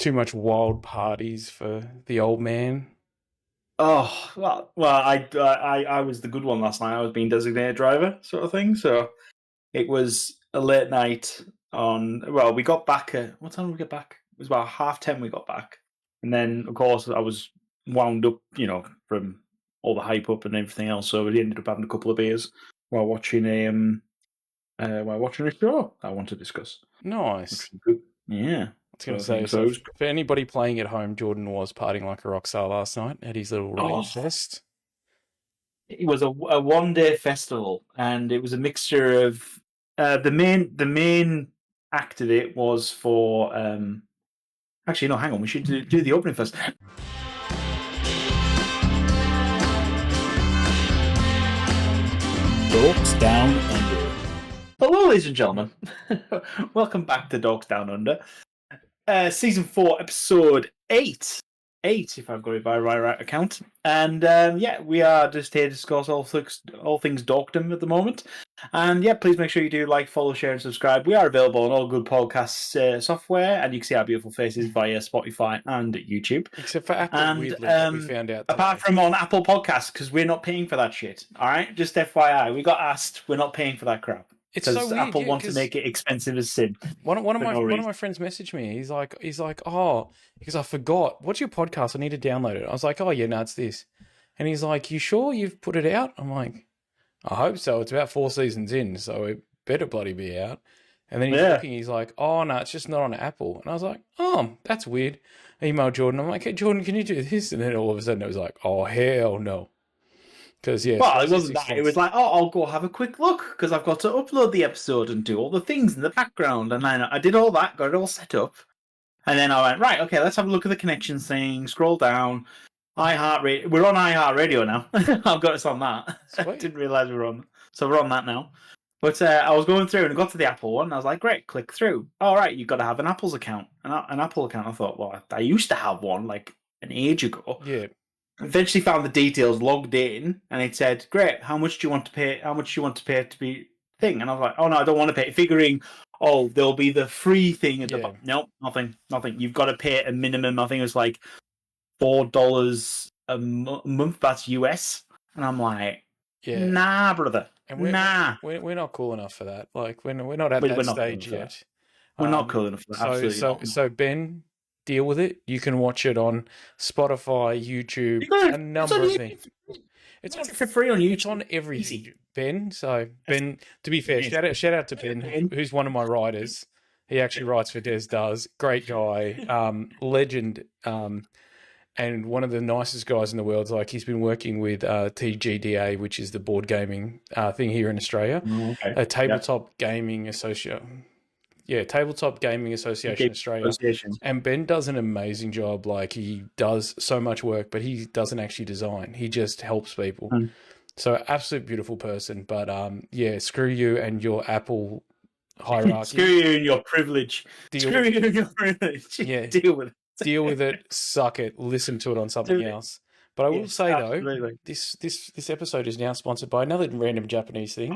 too much wild parties for the old man. Oh well, I was the good one last night. I was being designated driver, sort of thing. So it was a late night. We got back at what time did we get back? It was about 10:30. We got back, and then of course I was wound up, from all the hype up and everything else. So we ended up having a couple of beers while watching a show I want to discuss. Nice. Yeah. I was going to say, so for anybody playing at home, Jordan was partying like a rock star last night at his little rain fest. It was a one-day festival, and it was a mixture of the main act of it was for actually no, hang on, we should do the opening first. Dorks Down Under. Hello, ladies and gentlemen. Welcome back to Dorks Down Under. Season 4, episode 8. 8, if I've got it by right account. And we are just here to discuss all things dorkdom at the moment. And please make sure you do like, follow, share, and subscribe. We are available on all good podcast software, and you can see our beautiful faces via Spotify and YouTube. Except for Apple, weirdly, we found out. Apart from on Apple Podcasts, because we're not paying for that shit. All right, just FYI, we got asked. We're not paying for that crap. It's so weird. Apple wants to make it expensive as sin. One of my friends messaged me. He's like, oh, because I forgot. What's your podcast? I need to download it. I was like, oh yeah, no, it's this. And he's like, you sure you've put it out? I'm like, I hope so. It's about 4 seasons in, so it better bloody be out. And then he's looking. He's like, oh no, it's just not on Apple. And I was like, oh, that's weird. I emailed Jordan. I'm like, hey Jordan, can you do this? And then all of a sudden it was like, oh hell no. Because it wasn't that. It was like, oh, I'll go have a quick look because I've got to upload the episode and do all the things in the background. And then I did all that, got it all set up, and then I went, right, okay, let's have a look at the connections thing. Scroll down, iHeartRadio. We're on iHeartRadio now. I've got us on that. I didn't realize we were on, so we're on that now. But I was going through and I got to the Apple one. And I was like, great, click through. All right, you've got to have an Apple's account, an Apple account. I thought, well, I used to have one like an age ago. Yeah. Eventually found the details, logged in, and it said, great, how much do you want to pay? How much do you want to pay to be thing? And I was like, oh no, I don't want to pay. Figuring, oh, there'll be the free thing at the bottom. Nope, nothing. You've got to pay a minimum. I think it was like $4 a month. That's US. And I'm like, nah, brother. And we're not cool enough for that. Like we're not at that stage yet. We're not cool enough for that. Absolutely not. So Ben, deal with it. You can watch it on Spotify, YouTube, a number of things. It's on for free on YouTube. It's on everything, Ben. So Ben, to be fair, shout out to Ben, who's one of my writers. He actually writes for Dez Does. Great guy, legend, and one of the nicest guys in the world. Like he's been working with TGDA, which is the board gaming thing here in Australia, a tabletop gaming association. Yeah, Tabletop Gaming Association Australia. And Ben does an amazing job. Like he does so much work, but he doesn't actually design. He just helps people. So absolute beautiful person. But screw you and your Apple hierarchy. Screw you and your privilege. Screw you and your privilege. Yeah. Deal with it. Deal with it. Suck it. Listen to it on something else. But I will say though, this episode is now sponsored by another random Japanese thing.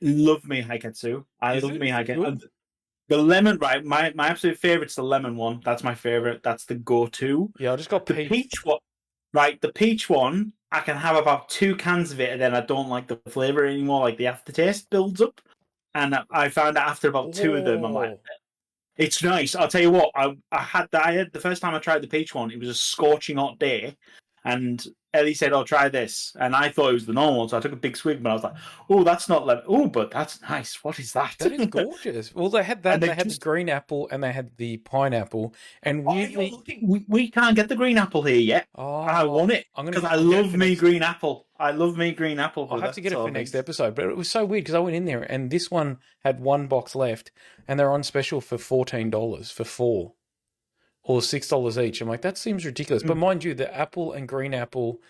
Love me Haiketsu. I love me Haiketsu. The lemon, right? My absolute favorite's the lemon one. That's my favorite. That's the go-to. Yeah, I just got the peach one. Right, the peach one, I can have about 2 cans of it, and then I don't like the flavor anymore. Like the aftertaste builds up, and I found out after about 2 of them, I'm like, it's nice. I'll tell you what. I had the first time I tried the peach one. It was a scorching hot day, and Ellie said, "Oh, try this," and I thought it was the normal, so I took a big swig. But I was like, "Oh, that's not lemon. Oh, but that's nice. What is that?" That is gorgeous. Well, they had that. They had the green apple and they had the pineapple. And we can't get the green apple here yet. Oh, I want it because I love me green apple. I love me green apple. I'll have to get it for next episode. But it was so weird because I went in there and this one had 1 box left, and they're on special for $14 for 4. Or $6 each. I'm like, that seems ridiculous. But mind you, the apple and green apple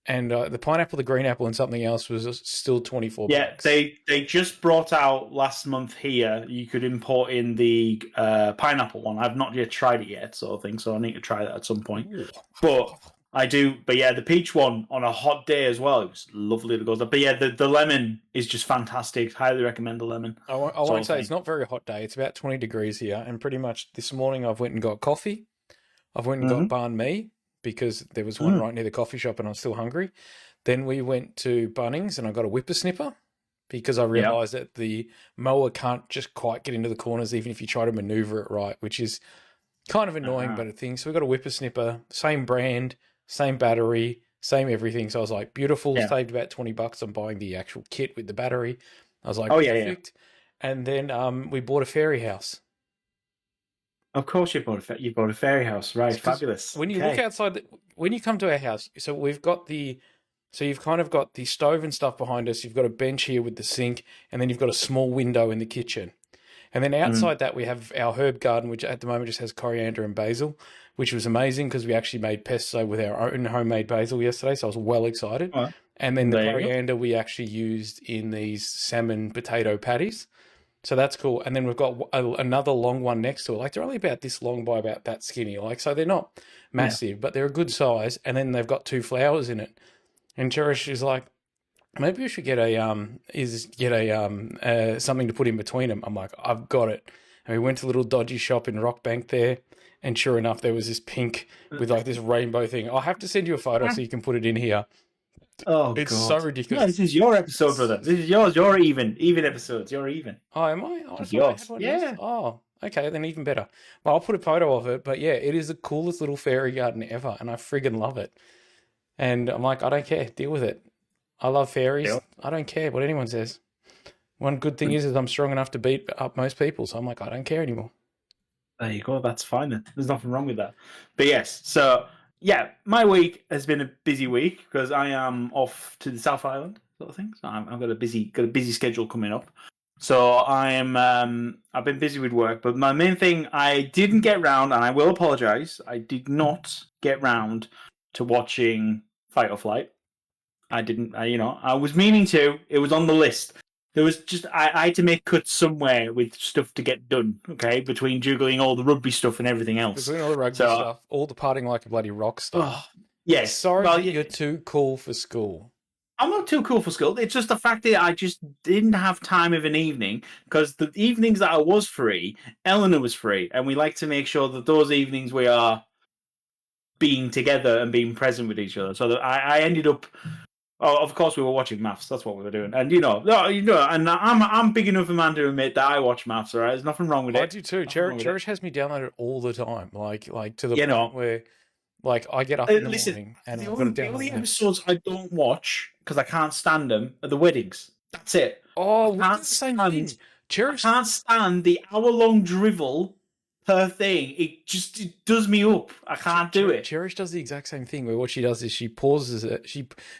and the pineapple, the green apple, and something else was still $24. Yeah, they just brought out last month here. You could import in the pineapple one. I've not yet tried it yet, sort of thing. So I need to try that at some point. But I do. But yeah, the peach one on a hot day as well. It was lovely to go. But yeah, the lemon is just fantastic. Highly recommend the lemon. I won't say it's not very hot day. It's about 20 degrees here, and pretty much this morning I've went and got coffee. I've went and got banh mi because there was one right near the coffee shop and I was still hungry. Then we went to Bunnings and I got a whippersnipper because I realised that the mower can't just quite get into the corners even if you try to manoeuvre it right, which is kind of annoying, but a thing. So we got a whippersnipper, same brand, same battery, same everything. So I was like, beautiful. Saved about $20 on buying the actual kit with the battery. I was like, perfect. And then we bought a fairy house. Of course, you bought a fairy house, right? Fabulous. When you look outside, when you come to our house, so we've got so you've kind of got the stove and stuff behind us. You've got a bench here with the sink, and then you've got a small window in the kitchen. And then outside that, we have our herb garden, which at the moment just has coriander and basil, which was amazing because we actually made pesto with our own homemade basil yesterday. So I was well excited. Right. And then the coriander we actually used in these salmon potato patties. So that's cool. And then we've got another long one next to it. Like they're only about this long by about that skinny. Like, so they're not massive, but they're a good size. And then they've got 2 flowers in it. And Cherish is like, maybe we should get something to put in between them. I'm like, I've got it. And we went to a little dodgy shop in Rockbank there. And sure enough, there was this pink with like this rainbow thing. I'll have to send you a photo so you can put it in here. Oh, it's God. so ridiculous. Yeah, this is your episode, brother. This is yours. You're even episodes. You're even. Oh, am I? Oh, it's yours. Yeah. Oh, okay, then even better. Well, I'll put a photo of it. But yeah, it is the coolest little fairy garden ever, and I friggin' love it. And I'm like, I don't care. Deal with it. I love fairies. Yeah. I don't care what anyone says. One good thing is I'm strong enough to beat up most people, so I'm like, I don't care anymore. There you go. That's fine then. There's nothing wrong with that. But yes, so yeah, my week has been a busy week because I am off to the South Island sort of thing. So I've got a busy schedule coming up. So I've been busy with work, but my main thing I didn't get round, and I will apologise. I did not get round to watching Fight or Flight. I didn't. I was meaning to. It was on the list. There was just I had to make cuts somewhere with stuff to get done. Okay, between juggling all the rugby stuff and everything else. Between all the rugby stuff, all the partying like a bloody rock star. Yes. Sorry, you're too cool for school. I'm not too cool for school. It's just the fact that I just didn't have time of an evening because the evenings that I was free, Eleanor was free, and we like to make sure that those evenings we are being together and being present with each other. So that I ended up. Oh, of course we were watching maths. That's what we were doing, and and I'm big enough a man to admit that I watch maths. All right, there's nothing wrong with it. I do too. Cherish has me downloaded all the time, like to the point where, like, I get up in the morning and the only episodes I don't watch because I can't stand them are the weddings. That's it. Oh, we did the same thing. Cherish can't stand the hour-long drivel per thing. It does me up. I can't do it. Cherish does the exact same thing where what she does is she pauses it.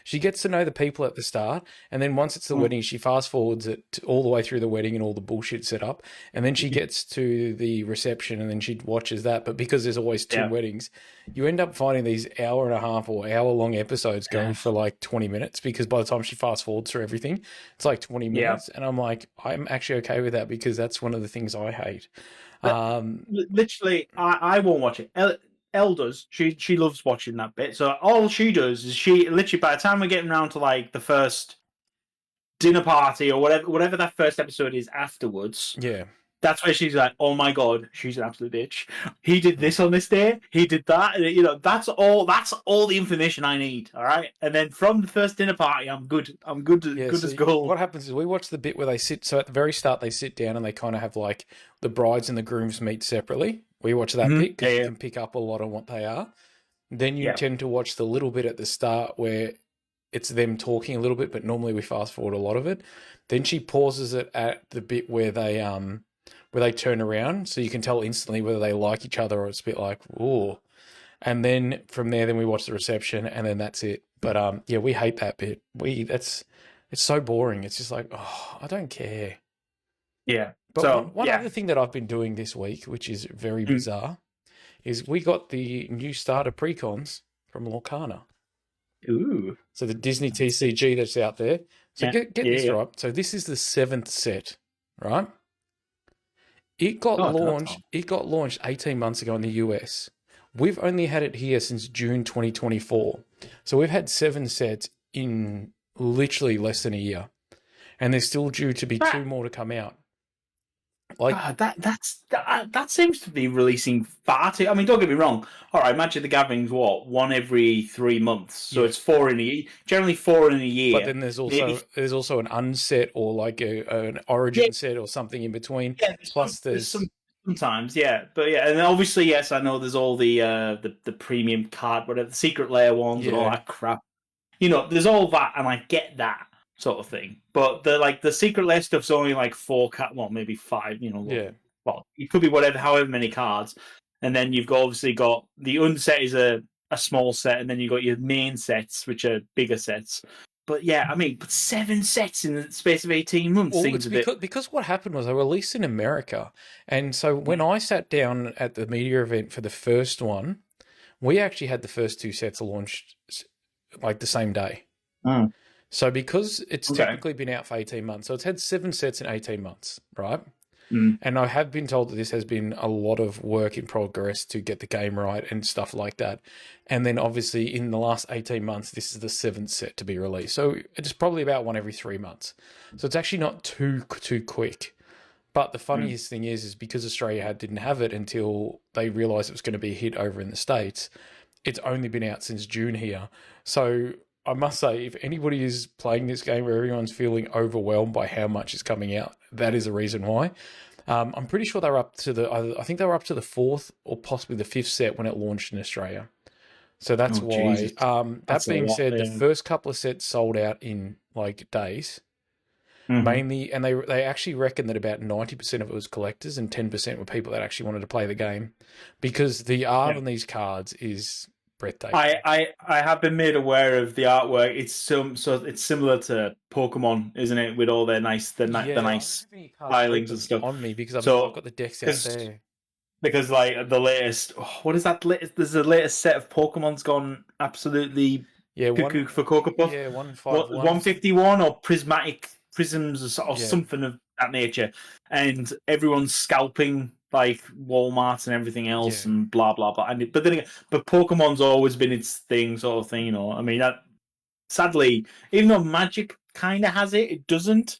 She gets to know the people at the start, and then once it's the wedding, she fast forwards it all the way through the wedding and all the bullshit set up, and then she gets to the reception and then she watches that. But because there's always 2 weddings, you end up finding these hour and a half or hour-long episodes going for like 20 minutes because by the time she fast forwards through everything, it's like 20 minutes. And I'm like, I'm actually okay with that because that's one of the things I hate. Literally, I won't watch it. Elle does. She loves watching that bit. So all she does is she literally by the time we're getting around to like the first dinner party or whatever that first episode is afterwards. Yeah. That's where she's like, oh my God, she's an absolute bitch. He did this on this day. He did that. And, that's all the information I need. All right. And then from the first dinner party, I'm good. I'm good as gold. What happens is we watch the bit where they sit. So at the very start, they sit down and they kind of have like the brides and the grooms meet separately. We watch that bit because you can pick up a lot on what they are. Then you tend to watch the little bit at the start where it's them talking a little bit, but normally we fast forward a lot of it. Then she pauses it at the bit where they turn around, so you can tell instantly whether they like each other or it's a bit like, ooh. And then from there, then we watch the reception, and then that's it. But we hate that bit. It's so boring. It's just like, oh, I don't care. Yeah. But one other thing that I've been doing this week, which is very bizarre, is we got the new starter precons from Lorcana. Ooh. So the Disney TCG that's out there. So get this right. So this is the 7th set, right? It got launched 18 months ago in the US. We've only had it here since June 2024. So we've had 7 sets in literally less than a year. And there's still due to be 2 more to come out. Like that seems to be releasing far too. I mean, don't get me wrong. All right, Magic the Gathering's one every 3 months, so it's 4 in a year. Generally 4 in a year. But then there's also an unset or like an origin set or something in between. Yeah, Plus there's sometimes, but and obviously yes, I know there's all the premium card, whatever, the secret layer ones and all that crap. There's all that, and I get that sort of thing. But the secret layer stuff's only like 4 maybe 5. Well, it could be however many cards, and then you've obviously got the unset is a small set, and then you've got your main sets, which are bigger sets. But yeah, I mean, 7 sets in the space of 18 months seems a bit... Because what happened was they released in America, and so when I sat down at the media event for the first one, we actually had the first 2 sets launched like the same day. So because it's technically been out for 18 months, so it's had 7 sets in 18 months, right? And I have been told that this has been a lot of work in progress to get the game right and stuff like that. And then obviously in the last 18 months, this is the 7th set to be released. So it's probably about 1 every 3 months. So it's actually not too quick. But the funniest thing is because Australia didn't have it until they realised it was going to be a hit over in the States, it's only been out since June here. So I must say, if anybody is playing this game where everyone's feeling overwhelmed by how much is coming out, that is a reason why. I'm pretty sure they were up to I think they were up to the 4th or possibly the 5th set when it launched in Australia. So that's why. Jesus. That being said, the first couple of sets sold out in like days. Mainly, and they actually reckon that about 90% of it was collectors and 10% were people that actually wanted to play the game, because the art on these cards is breathtaking. I have been made aware of the artwork. It's it's similar to Pokemon, isn't it? With all their nice nice filings and stuff on me, because I've got the decks out there. Because like the latest, what is that? There's the latest set of Pokemon's gone absolutely cuckoo for Cocoa Puff. Yeah, 151. 151 or prisms or something of that nature, and everyone's scalping like Walmart and everything else and blah blah blah. But then again, Pokemon's always been its thing, sort of thing. I mean, that sadly, even though Magic kind of has it, it doesn't.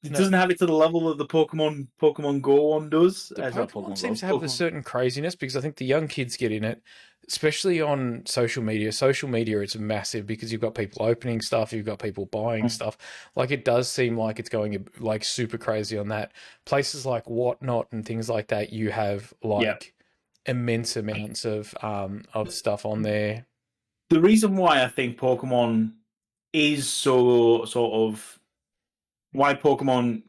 It doesn't have it to the level that the Pokemon Go one does. The Pokemon seems to have a certain craziness, because I think the young kids get in it, especially on social media. Social media, it's massive because you've got people opening stuff, you've got people buying stuff. Like, it does seem like it's going like super crazy on that. Places like Whatnot and things like that, you have like immense amounts of stuff on there. The reason why I think Pokemon is so sort of why Pokemon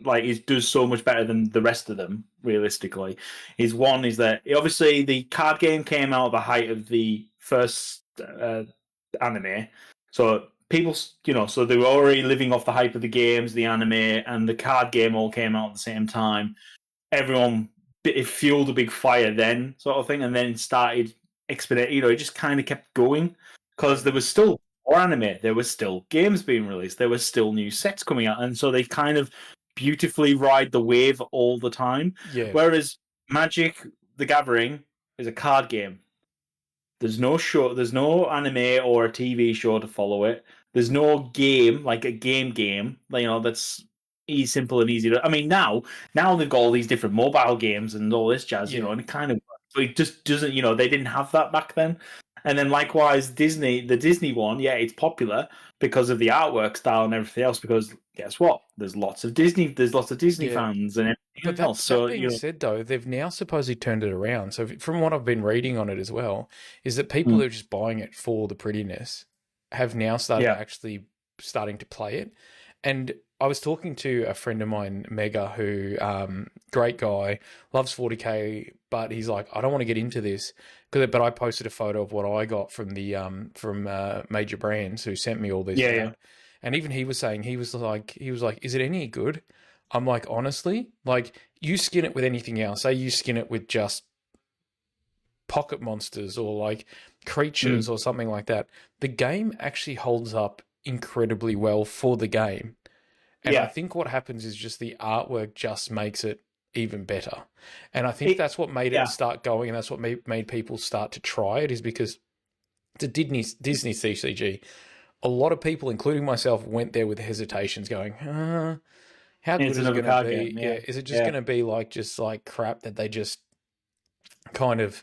does so much better than the rest of them, realistically, is that obviously the card game came out at the height of the first anime, so people, so they were already living off the hype of the games, the anime, and the card game all came out at the same time. It fueled a big fire then, sort of thing, and then it started exponentially. It just kind of kept going because there was still or anime, there were still games being released, there were still new sets coming out, and so they kind of beautifully ride the wave all the time. Whereas Magic the Gathering is a card game. There's no show, there's no anime or a TV show to follow it. There's no game, like a game, that's simple and easy to... I mean, now they've got all these different mobile games and all this jazz, and it kind of works. But it just doesn't, they didn't have that back then. And then likewise, the Disney one, it's popular because of the artwork style and everything else. Because guess what? There's lots of Disney fans and everything else. So, that being said, though, they've now supposedly turned it around. So from what I've been reading on it as well, is that people who are just buying it for the prettiness have now started actually starting to play it. And I was talking to a friend of mine, Mega, who, great guy, loves 40K, but he's like, I don't want to get into this. But I posted a photo of what I got from the Major Brands, who sent me all this. And even he was saying, he was like, is it any good? I'm like, honestly, like, you skin it with anything else. Say you skin it with just pocket monsters or like creatures or something like that. The game actually holds up incredibly well for the game. And I think what happens is just the artwork just makes it even better. And I think that's what made it start going, and that's what made people start to try it, is because it's a Disney CCG. A lot of people, including myself, went there with hesitations going, how good is it going to be? Game, Is it just going to be just crap that they just kind of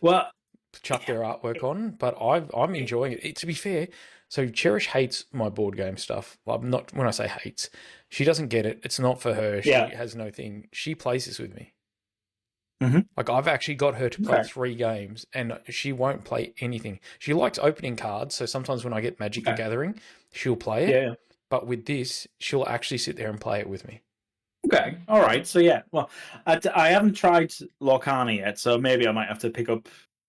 chuck their artwork on? But I'm enjoying it. To be fair, so Cherish hates my board game stuff. I'm not, when I say hates, she doesn't get it. It's not for her. She has no thing. She plays this with me. Like, I've actually got her to play 3 games, and she won't play anything. She likes opening cards, so sometimes when I get Magic the Gathering, she'll play it. Yeah. But with this, she'll actually sit there and play it with me. Okay, all right. So yeah, well, I haven't tried Lorcana yet, so maybe I might have to pick up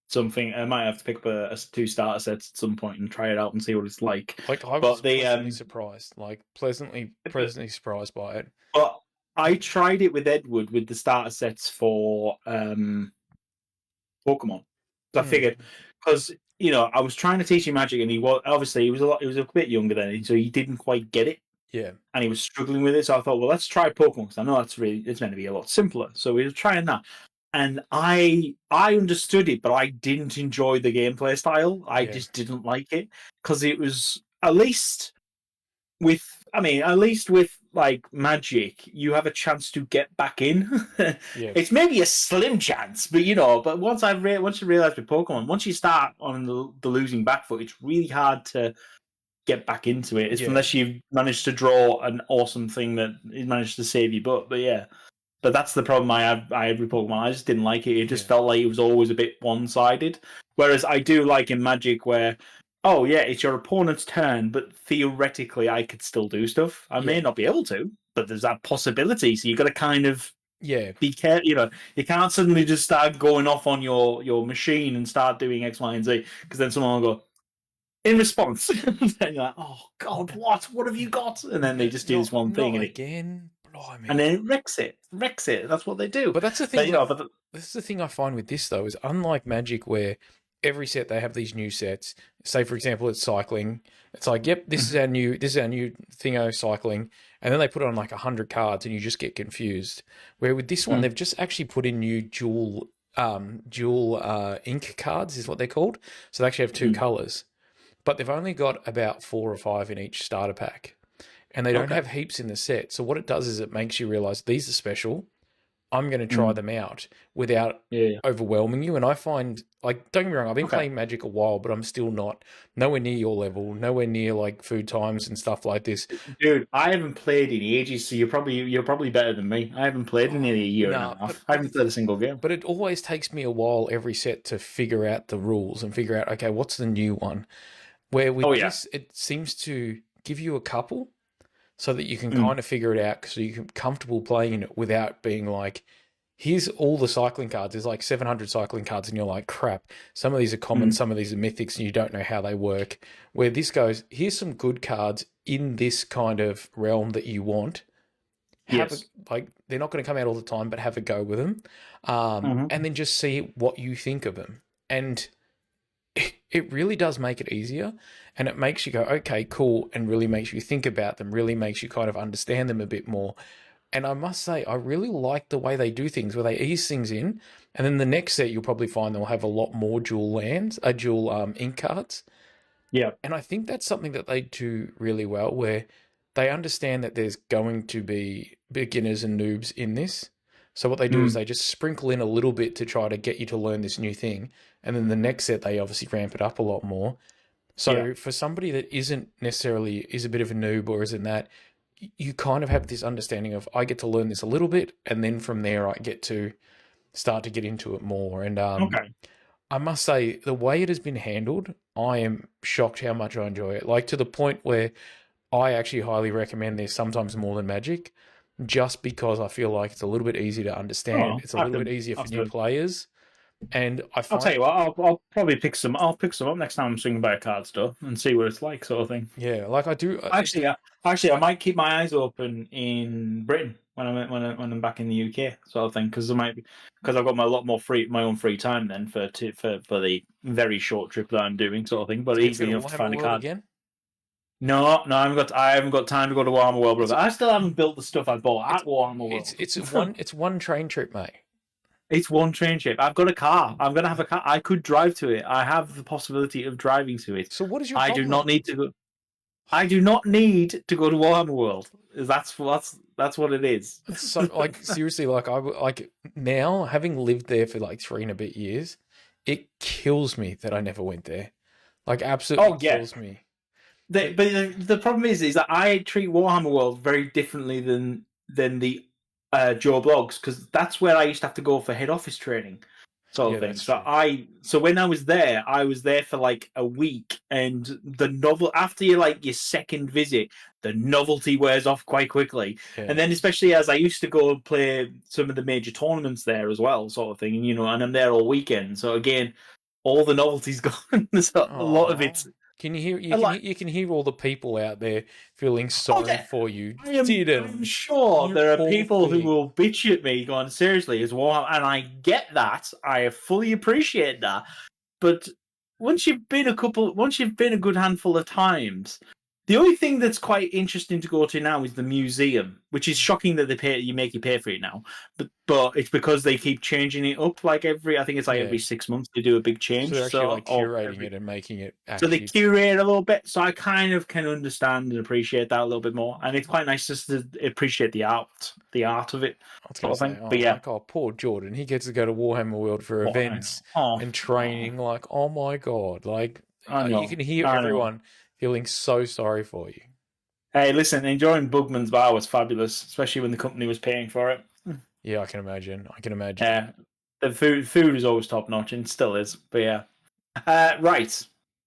something. I might have to pick up a 2 starter sets at some point and try it out and see what it's like. Like, I was pleasantly surprised, pleasantly surprised by it. But I tried it with Edward with the starter sets for Pokemon. So I figured, because I was trying to teach him Magic, and he was a bit younger then, so he didn't quite get it. Yeah, and he was struggling with it. So I thought, well, let's try Pokemon, because I know it's meant to be a lot simpler. So we were trying that, and I understood it, but I didn't enjoy the gameplay style. I just didn't like it, because it was at least with like Magic, you have a chance to get back in. It's maybe a slim chance, but but once you realize with Pokemon, once you start on the losing back foot, it's really hard to get back into it, unless you've managed to draw an awesome thing that managed to save you. But that's the problem I had with Pokemon. I just didn't like it. It just felt like it was always a bit one-sided. Whereas I do like in Magic where, it's your opponent's turn, but theoretically I could still do stuff. I may not be able to, but there's that possibility. So you got to kind of be careful. You can't suddenly just start going off on your machine and start doing X, Y, and Z, because then someone will go, in response, and you're like, "Oh God, what have you got?" And then they just do this one thing, and then it wrecks it. That's what they do. But that's the thing. This is the thing I find with this though, is unlike Magic, where every set they have these new sets. Say, for example, it's cycling. It's like, yep, this is our new thingo cycling, and then they put on like 100 cards, and you just get confused. Where with this one, they've just actually put in new dual ink cards, is what they're called. So they actually have 2 colors. But they've only got about 4 or 5 in each starter pack. And they don't have heaps in the set. So what it does is it makes you realize these are special. I'm going to try them out without overwhelming you. And I find, like, don't get me wrong, I've been playing Magic a while, but I'm still nowhere near your level, nowhere near like food times and stuff like this. Dude, I haven't played in ages, so you're probably better than me. I haven't played in nearly a year and a half. I haven't played a single game. But it always takes me a while every set to figure out the rules and figure out, okay, what's the new one? Where with this, it seems to give you a couple so that you can kind of figure it out, so you're comfortable playing it without being like, here's all the cycling cards. There's like 700 cycling cards, and you're like, crap, some of these are common, some of these are mythics, and you don't know how they work. Where this goes, here's some good cards in this kind of realm that you want. They're not going to come out all the time, but have a go with them. And then just see what you think of them. And it really does make it easier, and it makes you go, okay, cool, and really makes you think about them, really makes you kind of understand them a bit more. And I must say, I really like the way they do things, where they ease things in, and then the next set you'll probably find they'll have a lot more dual ink cards. Yeah. And I think that's something that they do really well, where they understand that there's going to be beginners and noobs in this. So what they do is they just sprinkle in a little bit to try to get you to learn this new thing. And then the next set, they obviously ramp it up a lot more. So for somebody that is a bit of a noob or isn't that, you kind of have this understanding of, I get to learn this a little bit, and then from there I get to start to get into it more. And I must say, the way it has been handled, I am shocked how much I enjoy it. Like, to the point where I actually highly recommend this, sometimes more than Magic, just because I feel like it's a little bit easier to understand. It's a little bit easier for new players. And I'll tell you what, I'll probably pick some up next time I'm swinging by a card store and see what it's like, sort of thing. Yeah, like I do. Actually, I might keep my eyes open in Britain when I'm back in the UK, sort of thing, because I've got my own free time then for the very short trip that I'm doing, sort of thing. But easily enough to find a card again. No, no, I haven't got time to go to Warhammer World, brother. I still haven't built the stuff I bought It's at Warhammer it's World. it's one train trip, mate. It's one train trip. I've got a car. I'm gonna have a car. I could drive to it. I have the possibility of driving to it. So what is your I do not problem? need to go. I do not need to go to Warhammer World. That's what it is. It's so like seriously, like like now having lived there for like 3 and a bit years, it kills me that I never went there. Like absolutely Oh yeah. kills me. But the problem is that I treat Warhammer World very differently than the Joe Blogs, because that's where I used to have to go for head office training, sort Yeah, of thing. that's So true. when I was there for like a week, and the novel after your second visit, the novelty wears off quite quickly, Yeah, and then especially as I used to go and play some of the major tournaments there as well, sort of thing, and and I'm there all weekend. So again, all the novelty's gone. So a lot of oh, it's can you hear? a lot. You can hear all the people out there feeling Oh sorry yeah, for you. I'm Didn't sure you there are poor people who thing? will bitch at me going, seriously, as well, and I get that. I fully appreciate that. But once you've been a good handful of times, the only thing that's quite interesting to go to now is the museum, which is shocking that you make you pay for it now. But it's because they keep changing it up. Like I think it's like Yeah. every 6 months they do a big So they're change. actually So like or curating every it and making it so they actually. curate a little bit, so I kind of can understand and appreciate that a little bit more, and it's quite nice just to appreciate the art of it, I was gonna sort of say, thing. But oh, yeah, like, oh, poor Jordan. He gets to go to Warhammer World for oh, I know, events and oh, training. Like, oh my god, like I you know, can hear I know. everyone feeling so sorry for you. Hey, listen, enjoying Bugman's Bar was fabulous, especially when the company was paying for it. Yeah, I can imagine. I can imagine. Yeah, the food is always top notch and still is. But yeah, right.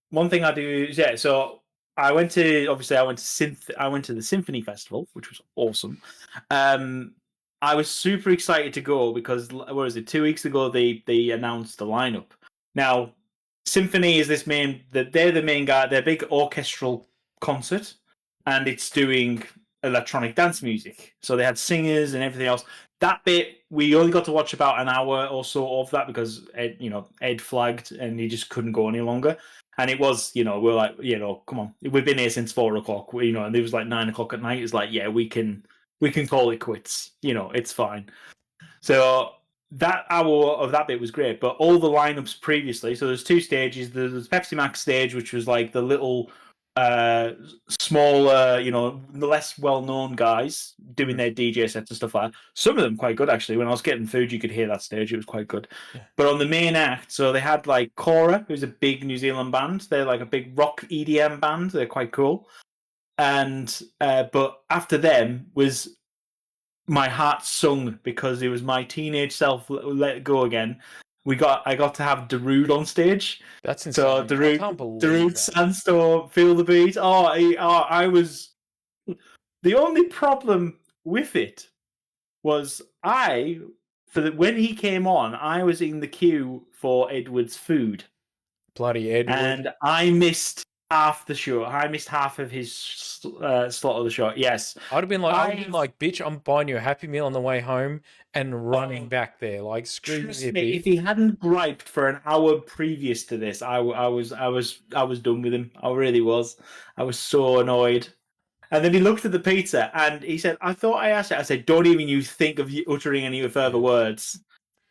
One thing I do is yeah. So I went to the Symphony Festival, which was awesome. Um, I was super excited to go because what was it? 2 weeks ago they announced the lineup. Now, Symphony is they're the main guy. They're a big orchestral concert, and it's doing electronic dance music. So they had singers and everything else. That bit we only got to watch about an hour or so of that because Ed flagged and he just couldn't go any longer. And it was, we're like, come on, we've been here since 4 o'clock, and it was like 9 o'clock at night. It's like, yeah, we can call it quits. It's fine. So that hour of that bit was great, but all the lineups previously. So there's two stages. There's Pepsi Max stage, which was like the little uh smaller, the less well-known guys doing Mm, their DJ sets and stuff like that. Some of them quite good actually. When I was getting food, you could hear that stage. It was quite good. yeah, But on the main act, so they had like Cora, who's a big New Zealand band. They're like a big rock EDM band. They're quite cool. And but after them was my heart sung because it was my teenage self let go again. I got to have Darude on stage. that's So insane. I can't believe Darude that. Sandstorm, Feel the Beat. I was the only problem with it was when he came on, I was in the queue for Edward's food, Bloody Edward. and I missed half the show. I missed half of his slot of the show. Yes, I would have been I like, bitch, I'm buying you a Happy Meal on the way home and running oh, back there. Like, screw you, trust me, hippie. if he hadn't griped for an hour previous to this, I was done with him. I really was. I was so annoyed. And then he looked at the pizza and he said, "I thought I asked it." I said, "Don't even you think of uttering any further Yeah. words.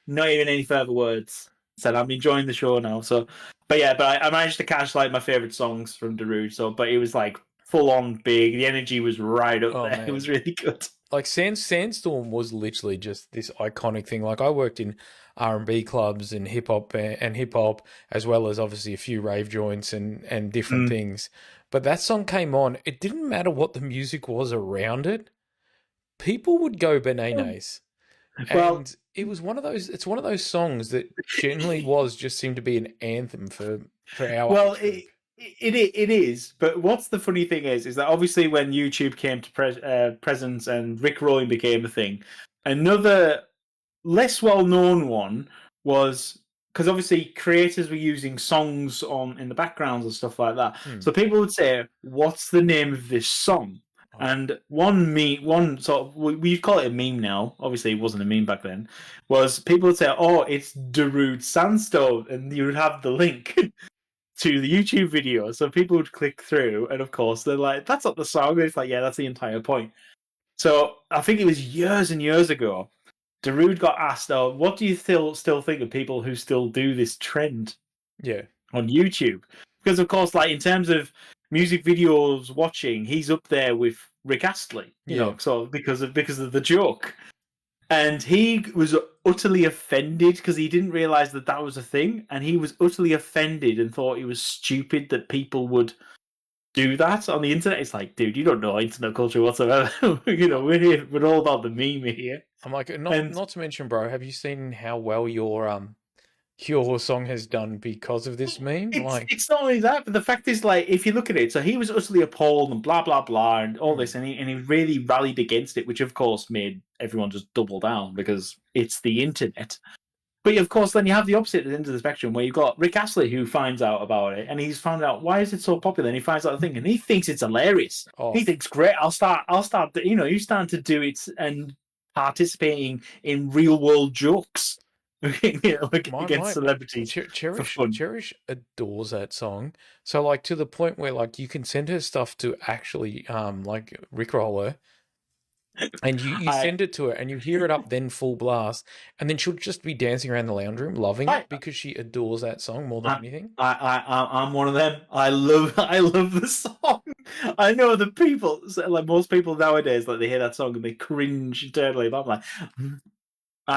Not even any further words." I said, "I'm enjoying the show now." So, but yeah, I managed to catch like my favorite songs from Darude. So, but it was like full on big. The energy was right up Oh there. It man. was really good. Like Sandstorm was literally just this iconic thing. Like I worked in R&B clubs and hip hop, as well as obviously a few rave joints and different Mm. things. But that song came on. It didn't matter what the music was around it. People would go bananas. Well, And it was one of those. It's one of those songs that generally was just seemed to be an anthem for our well, age group. it is. But what's the funny thing is that obviously when YouTube came to presence and Rick Rolling became a thing, another less well known one was because obviously creators were using songs on in the backgrounds and stuff like that. Hmm. So people would say, "What's the name of this song?" Oh, And one sort of we call it a meme now. Obviously, it wasn't a meme back then. Was people would say, "Oh, it's Darude Sandstone," and you would have the link. to the YouTube video. So people would click through, and of course they're like, "That's not the song." And it's like, "Yeah, that's the entire point." So I think it was years and years ago. Darude got asked, "Oh, what do you still think of people who still do this trend Yeah. on YouTube?" Because of course, like in terms of music videos watching, he's up there with Rick Astley. You know, so because of the joke. And he was utterly offended because he didn't realize that that was a thing, and he was utterly offended and thought it was stupid that people would do that on the internet. It's like, dude, you don't know internet culture whatsoever. You know, we're all about the meme here. I'm like, not to mention, bro, have you seen how well your song has done because of this meme? It's not only that, but the fact is, like, if you look at it, so he was utterly appalled and blah blah blah and all this, and he really rallied against it, which of course made everyone just double down because it's the internet. But of course, then you have the opposite end of the spectrum where you've got Rick Astley who finds out about it, and he's found out why is it so popular, and he finds out the thing, and he thinks it's hilarious. He thinks, great, I'll start. You know, you starting to do it and participating in real world jokes. You know, against celebrities. Cherish adores that song. So like to the point where like you can send her stuff to actually like Rickroll her. And you send it to her and you hear it up then full blast, and then she'll just be dancing around the lounge room loving it because she adores that song more than anything. I'm one of them. I love the song. I know the people, like most people nowadays, like they hear that song and they cringe internally, but I'm like,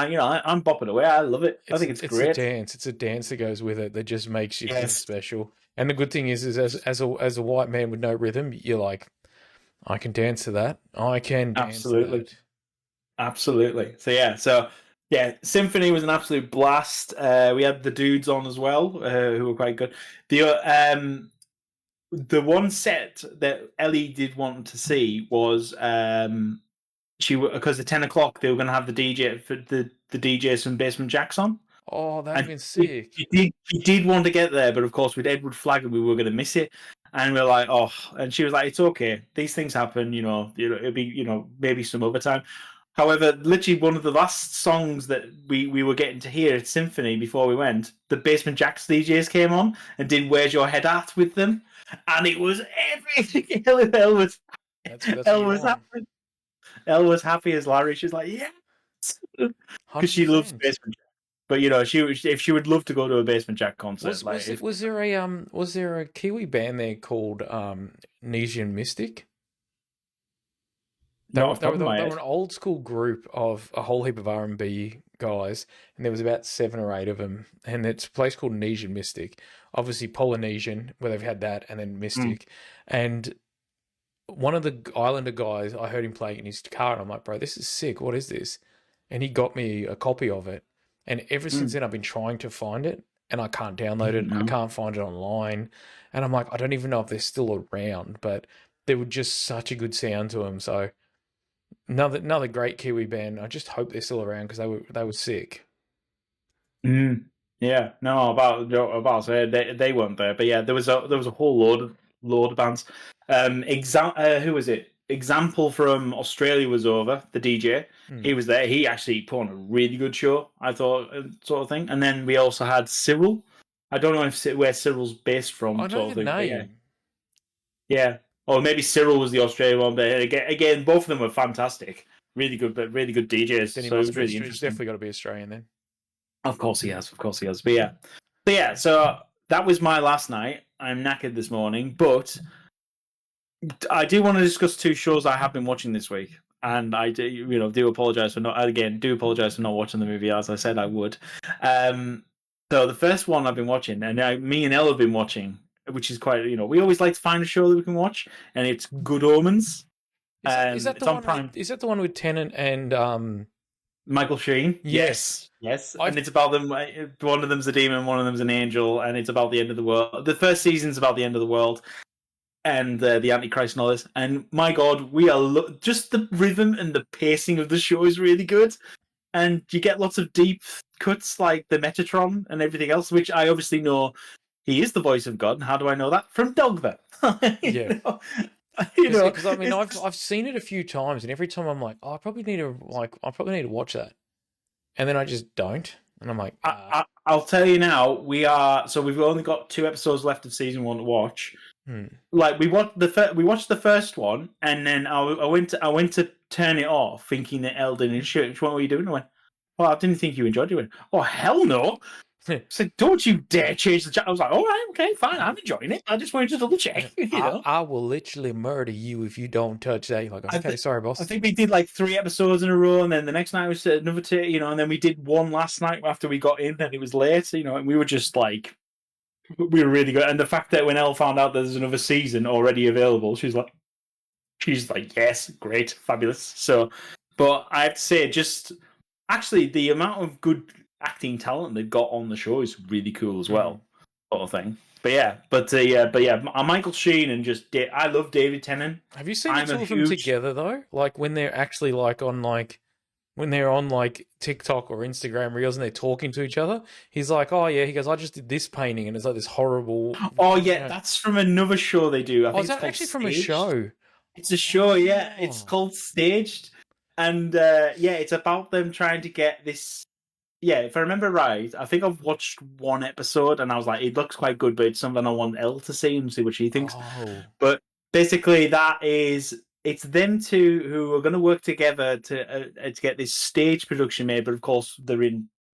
you know, I'm bopping away. I love it. I think it's great. It's a dance that goes with it that just makes you feel special. And the good thing is as a white man with no rhythm, you're like, I can dance to that. I can dance to that. Absolutely. So Symphony was an absolute blast. We had the dudes on as well, who were quite good. The one set that Ellie did want to see was because at 10 o'clock they were going to have the DJ for the DJs from Basement Jacks on. Oh, that'd been sick. He did want to get there, but of course with Edward Flagg, we were going to miss it. And we're like, oh, and she was like, it's okay. These things happen, you know, it'll be, you know, maybe some other time. However, literally one of the last songs that we were getting to hear at Symphony before we went, the Basement Jacks DJs came on and did Where's Your Head At with them. And it was everything. Elle was happy as Larry. She's like, yes. Because she loves Basement Jacks. But you know, if she would love to go to a Basement Jack concert. Was there a Kiwi band there called Nesian Mystic? They were an old school group of a whole heap of R&B guys, and there was about 7 or 8 of them. And it's a place called Nesian Mystic, obviously Polynesian, where they've had that, and then Mystic. And one of the Islander guys, I heard him playing in his car, and I'm like, bro, this is sick. What is this? And he got me a copy of it. And ever since then, I've been trying to find it, and I can't download it. I can't find it online. And I'm like, I don't even know if they're still around, but they were just such a good sound to them. So another great Kiwi band. I just hope they're still around because they were sick. Yeah, no, about they weren't there, but yeah, there was a whole load of bands. Who was it? Example from Australia was over, the DJ. He was there. He actually put on a really good show, I thought, sort of thing. And then we also had Cyril. I don't know where Cyril's based from. I know the name. Yeah. Or maybe Cyril was the Australian one, but again, both of them were fantastic. Really good DJs. Then he's definitely got to be Australian then. Of course he has. But yeah, so that was my last night. I'm knackered this morning, but I do want to discuss 2 shows I have been watching this week, and I do apologize for not watching the movie as I said I would. So the first one I've been watching, and me and Elle have been watching, which is quite, we always like to find a show that we can watch, and it's Good Omens. Is that the one with Tennant and Michael Sheen? Yes. And it's about them. One of them's a demon, one of them's an angel, and it's about the end of the world. The first season's about the end of the world. And the Antichrist and all this. And my God, we are just the rhythm and the pacing of the show is really good. And you get lots of deep cuts like the Metatron and everything else, which I obviously know he is the voice of God. And how do I know that? From Dogva. Because I mean, I've seen it a few times, and every time I'm like, I probably need to watch that, and then I just don't. And I'm like, I'll tell you now. We've only got 2 episodes left of season 1 to watch. Like we watched the first one, and then I went to turn it off, thinking that Elle didn't enjoy it. What were you doing? I went, well, I didn't think you enjoyed it. Went, oh hell no! It's like, don't you dare change the channel. I was like, all right, okay, fine, I'm enjoying it. I just wanted to double check. You know? I will literally murder you if you don't touch that. You're like, okay, sorry, boss. I think we did like 3 episodes in a row, and then the next night was another 2, and then we did one last night after we got in, and it was late, and we were just like, we were really good. And the fact that when Elle found out there's another season already available, she's like, yes, great, fabulous. So, but I have to say, just actually the amount of good acting talent they've got on the show is really cool as well, sort of thing. But yeah, Michael Sheen and I love David Tennant. Have you seen the 2 of them together though? Like when they're actually when they're on like TikTok or Instagram Reels and they're talking to each other, he's like, "Oh yeah," he goes, "I just did this painting," and it's like this horrible. Oh yeah, that's from another show they do. I think is that actually from a show? It's a show, yeah. It's called Staged, and it's about them trying to get this. Yeah, if I remember right, I think I've watched 1 episode and I was like, it looks quite good, but it's something I want Elle to see and see what she thinks. Oh. But basically, it's them 2 who are going to work together to get this stage production made. But of course,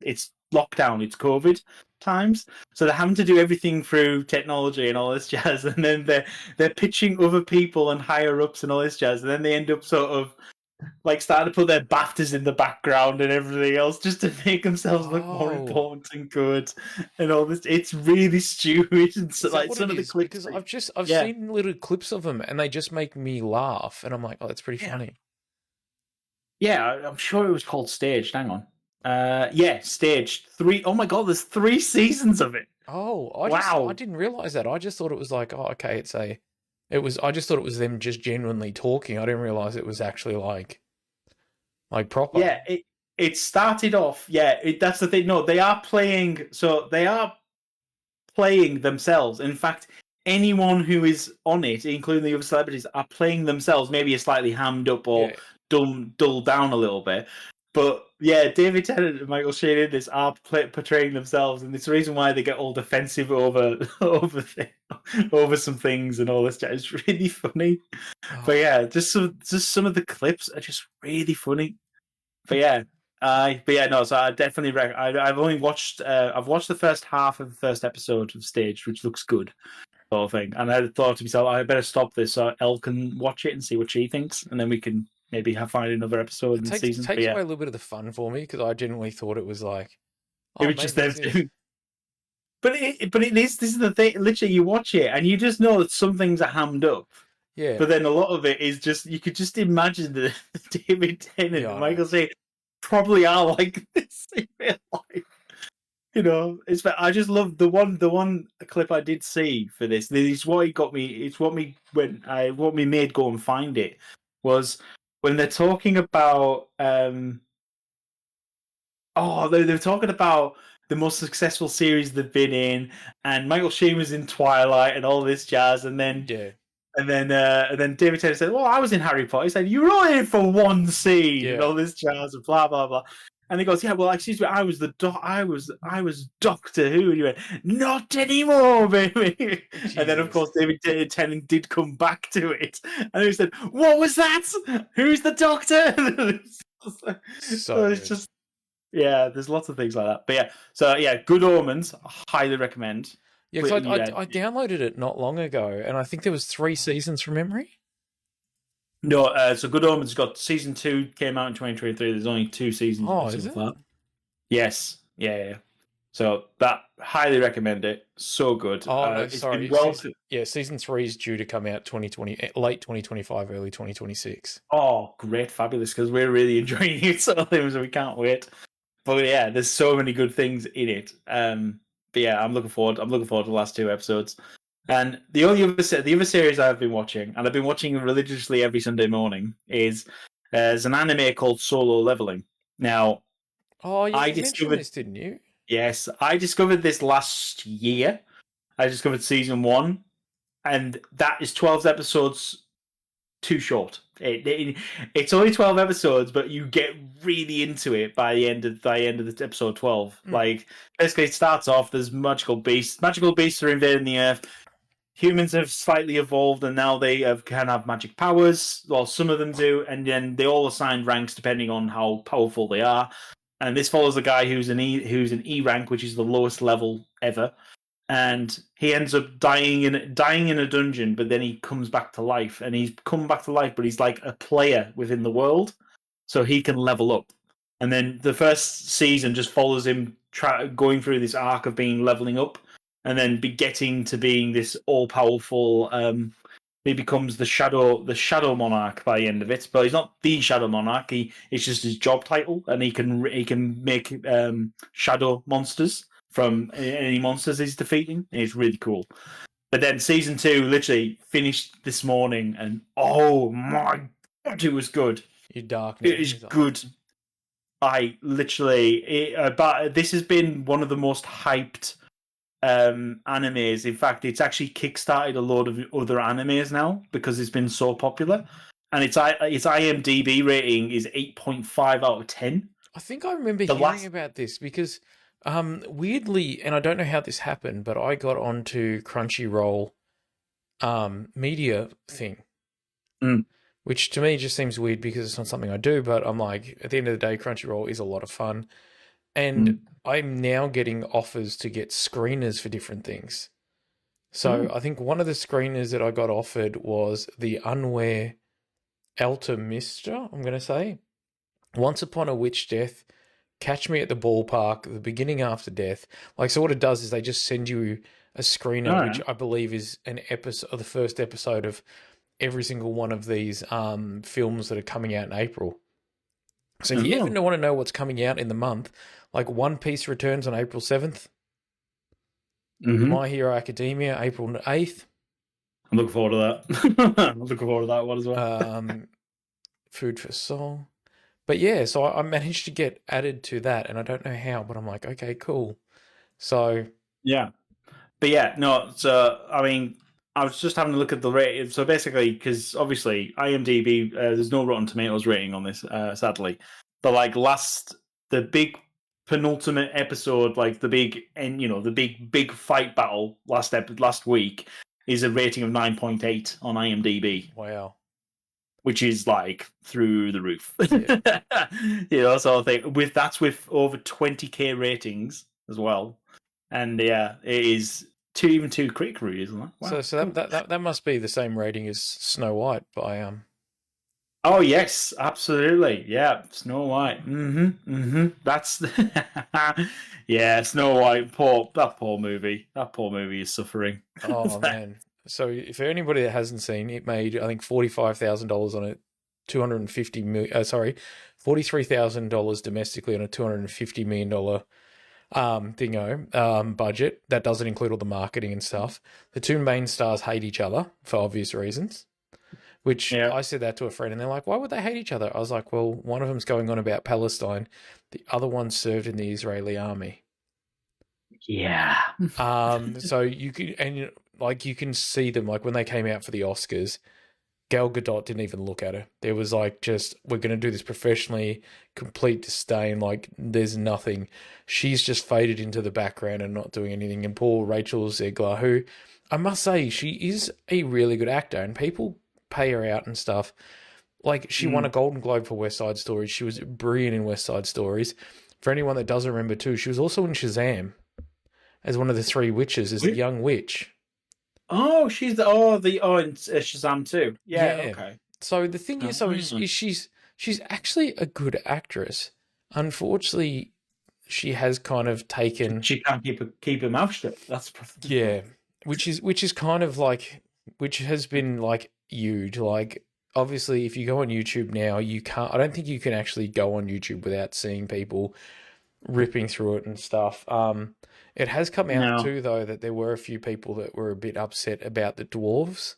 it's lockdown, it's COVID times, so they're having to do everything through technology and all this jazz. And then they're pitching other people and higher ups and all this jazz, and then they end up sort of like starting to put their BAFTAs in the background and everything else just to make themselves look more important and good and all this. It's really stupid. And so, like some of the clips, because I've seen little clips of them and they just make me laugh, and I'm like, oh, that's pretty funny. Yeah, I'm sure it was called Staged. Hang on. Staged 3. Oh my god, there's 3 seasons of it. Oh, I didn't realize that. I just thought it was like, oh, okay, I just thought it was them just genuinely talking. I didn't realize it was actually like proper. Yeah, it started off. Yeah, that's the thing. No, they are playing. So they are playing themselves. In fact, anyone who is on it, including the other celebrities, are playing themselves. Maybe a slightly hammed up or dulled down a little bit. But yeah, David Tennant and Michael Sheen in this are portraying themselves, and it's the reason why they get all defensive over some things and all this. It's really funny. But yeah, just some of the clips are just really funny. But yeah, no. So I definitely I've only watched I've watched the first half of the first episode of Staged, which looks good, sort of thing. And I thought to myself, I better stop this so Elle can watch it and see what she thinks, and then we can maybe find another episode in the season. It takes away a little bit of the fun for me because I genuinely thought it was like it was just them doing. But it is. This is the thing. Literally, you watch it and you just know that some things are hammed up. Yeah. But then a lot of it is just you could just imagine the David Tennant and Michael Sheen probably are like this in real life. I just love the one clip I did see for this. This is what got me. It's what me made go and find it was when they're talking about. They're talking about the most successful series they've been in, and Michael Sheen was in Twilight and all this jazz, and then David Tennant said, "Well, I was in Harry Potter." He said, "You were only in for one scene and all this jazz and blah blah blah." And he goes, "Yeah, well, excuse me, I was Doctor Who." And he went, "Not anymore, baby." Jesus. And then, of course, David Tennant did come back to it, and he said, "What was that? Who's the Doctor?" So it's just. Yeah, there's lots of things like that. But Good Omens, I highly recommend. Yeah, because I downloaded it not long ago, and I think there was 3 seasons from memory. No, so Good Omens got season 2 came out in 2023. There's only 2 seasons. Oh, is it? That. Yes, yeah. So that highly recommend it. So good. Oh, no, sorry. Season 3 is due to come out late 2025, early 2026. Oh, great, fabulous! Because we're really enjoying it, so we can't wait. But yeah, there's so many good things in it. But yeah, I'm looking forward to the last 2 episodes. And the other series I've been watching, and I've been watching religiously every Sunday morning, is there's an anime called Solo Leveling. Now, you mentioned this, didn't you? Yes, I discovered this last year. I discovered season 1, and that is 12 episodes too short. It's only 12 episodes, but you get really into it by the end of the episode 12. Like, basically, it starts off, there's magical beasts. Magical beasts are invading the Earth. Humans have slightly evolved, and now they can have magic powers. Well, some of them do, and then they all assign ranks depending on how powerful they are. And this follows a guy who's an E rank, which is the lowest level ever. And he ends up dying in a dungeon, but then he comes back to life. And he's come back to life, but he's like a player within the world, so he can level up. And then the first season just follows him going through this arc of leveling up, and then getting to being this all-powerful. He becomes the Shadow Monarch by the end of it, but he's not the Shadow Monarch. It's just his job title, and he can make shadow monsters from any monsters he's defeating. It's really cool. But then season 2 literally finished this morning, and oh my god, it was good. You're dark. It is good. I literally, but this has been one of the most hyped animes. In fact, it's actually kickstarted a load of other animes now because it's been so popular. And its IMDb rating is 8.5 out of 10. I think I remember hearing about this because weirdly, and I don't know how this happened, but I got onto Crunchyroll media thing. Which to me just seems weird because it's not something I do, but I'm like, at the end of the day, Crunchyroll is a lot of fun. And I'm now getting offers to get screeners for different things. So I think one of the screeners that I got offered was the Unwear Alchemista, I'm going to say. Once Upon a Witch Death, Catch Me at the Ballpark, The Beginning After Death. Like, so what it does is they just send you a screener, which I believe is an episode, or the first episode of every single one of these films that are coming out in April. So if you ever want to know what's coming out in the month, like One Piece returns on April 7th. My Hero Academia, April 8th. I'm looking forward to that. I'm looking forward to that one as well. Food for Soul. But yeah, so I managed to get added to that, and I don't know how, but I'm like, okay, cool. So... Yeah. But yeah, no, so, I mean... I was just having a look at the rating. So basically, because obviously IMDb, there's no Rotten Tomatoes rating on this, sadly. But like the big penultimate episode, like the big big fight battle last week is a rating of 9.8 on IMDb. Wow, which is like through the roof. Yeah. So I think that's with over 20k ratings as well, and yeah, it is. Even two critic reviews. Wow, so that must be the same rating as Snow White by Oh yes, absolutely. Yeah, Snow White. That's yeah, Snow White. That poor movie. That poor movie is suffering. Oh man. So for anybody that hasn't seen, it made I think $45,000 on it, $43,000 domestically on a $250 million budget. That doesn't include all the marketing and stuff. The two main stars hate each other for obvious reasons, which I said that to a friend and they're like, why would they hate each other? I was like, well, one of them's going on about Palestine. The other one served in the Israeli army. Yeah. So you can see them, like when they came out for the Oscars, Gal Gadot didn't even look at her. There was like, just, we're going to do this professionally, complete disdain, like there's nothing. She's just faded into the background and not doing anything. And poor Rachel Zegler, who I must say, she is a really good actor and people pay her out and stuff. Like she won a Golden Globe for West Side Story. She was brilliant in West Side Stories. For anyone that doesn't remember too, she was also in Shazam as one of the three witches, as the young witch. Oh, she's in Shazam too. Yeah. Okay. So the thing is, she's actually a good actress. Unfortunately, she has kind of taken. She can't keep her mouth shut. That's which is kind of like, which has been like huge. Like obviously, if you go on YouTube now, you can't. I don't think you can actually go on YouTube without seeing people ripping through it and stuff. It has come out too, though, that there were a few people that were a bit upset about the dwarves,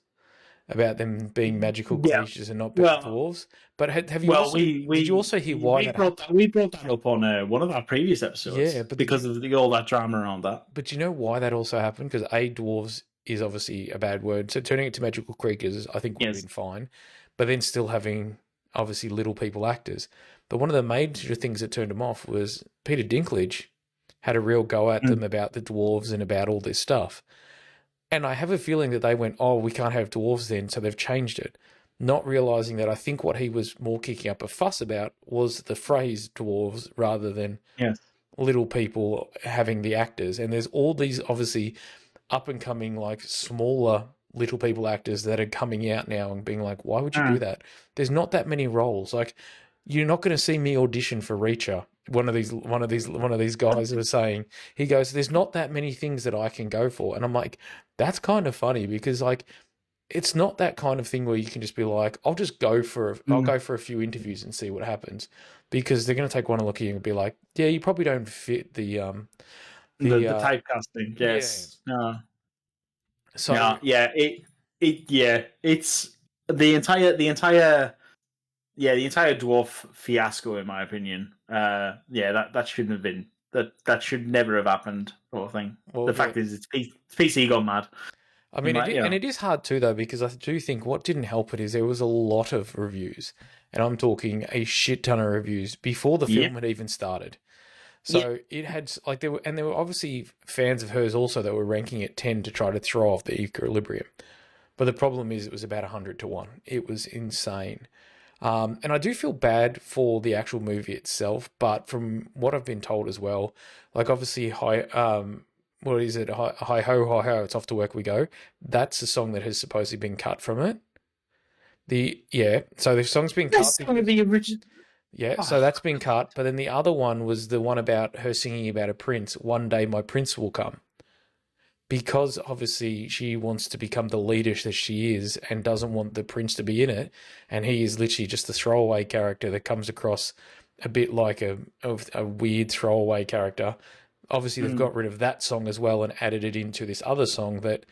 about them being magical creatures and not being dwarves. But have you did you also hear why we brought that up on one of our previous episodes? Yeah, but because of all that drama around that. But you know why that also happened? Because dwarves is obviously a bad word, so turning it to magical creatures, I think would have been fine. but then still having obviously little people actors. But one of the major things that turned them off was Peter Dinklage had a real go at them about the dwarves and about all this stuff. And I have a feeling that they went, oh, we can't have dwarves then, so they've changed it. Not realizing that I think what he was more kicking up a fuss about was the phrase dwarves rather than little people having the actors. And there's all these obviously up and coming, like smaller little people actors that are coming out now and being like, why would you do that? There's not that many roles. Like, you're not going to see me audition for Reacher. One of these guys was saying, he goes, there's not that many things that I can go for. And I'm like, that's kind of funny because like, it's not that kind of thing where you can just be like, I'll go for a few interviews and see what happens, because they're going to take one look at you and be like, yeah, you probably don't fit the typecasting. Yes. Yeah. No. So it's the entire dwarf fiasco, in my opinion. That shouldn't have been, that should never have happened, sort of thing. Well, the fact is, it's PC gone mad. I mean, and it is hard too, though, because I do think what didn't help it is there was a lot of reviews, and I'm talking a shit ton of reviews before the film had even started. So it had like there were obviously fans of hers also that were ranking it 10 to try to throw off the equilibrium. But the problem is it was about 100 to 1. It was insane. And I do feel bad for the actual movie itself, but from what I've been told as well, like obviously what is it? Hi ho, hi ho, it's off to work we go. That's a song that has supposedly been cut from it. So the song's been cut. That's going to be original. Yeah, so that's been cut. But then the other one was the one about her singing about a prince. One day my prince will come. Because obviously she wants to become the leader that she is and doesn't want the prince to be in it. And he is literally just a throwaway character that comes across a bit like a weird throwaway character. Obviously, they've got rid of that song as well and added it into this other song that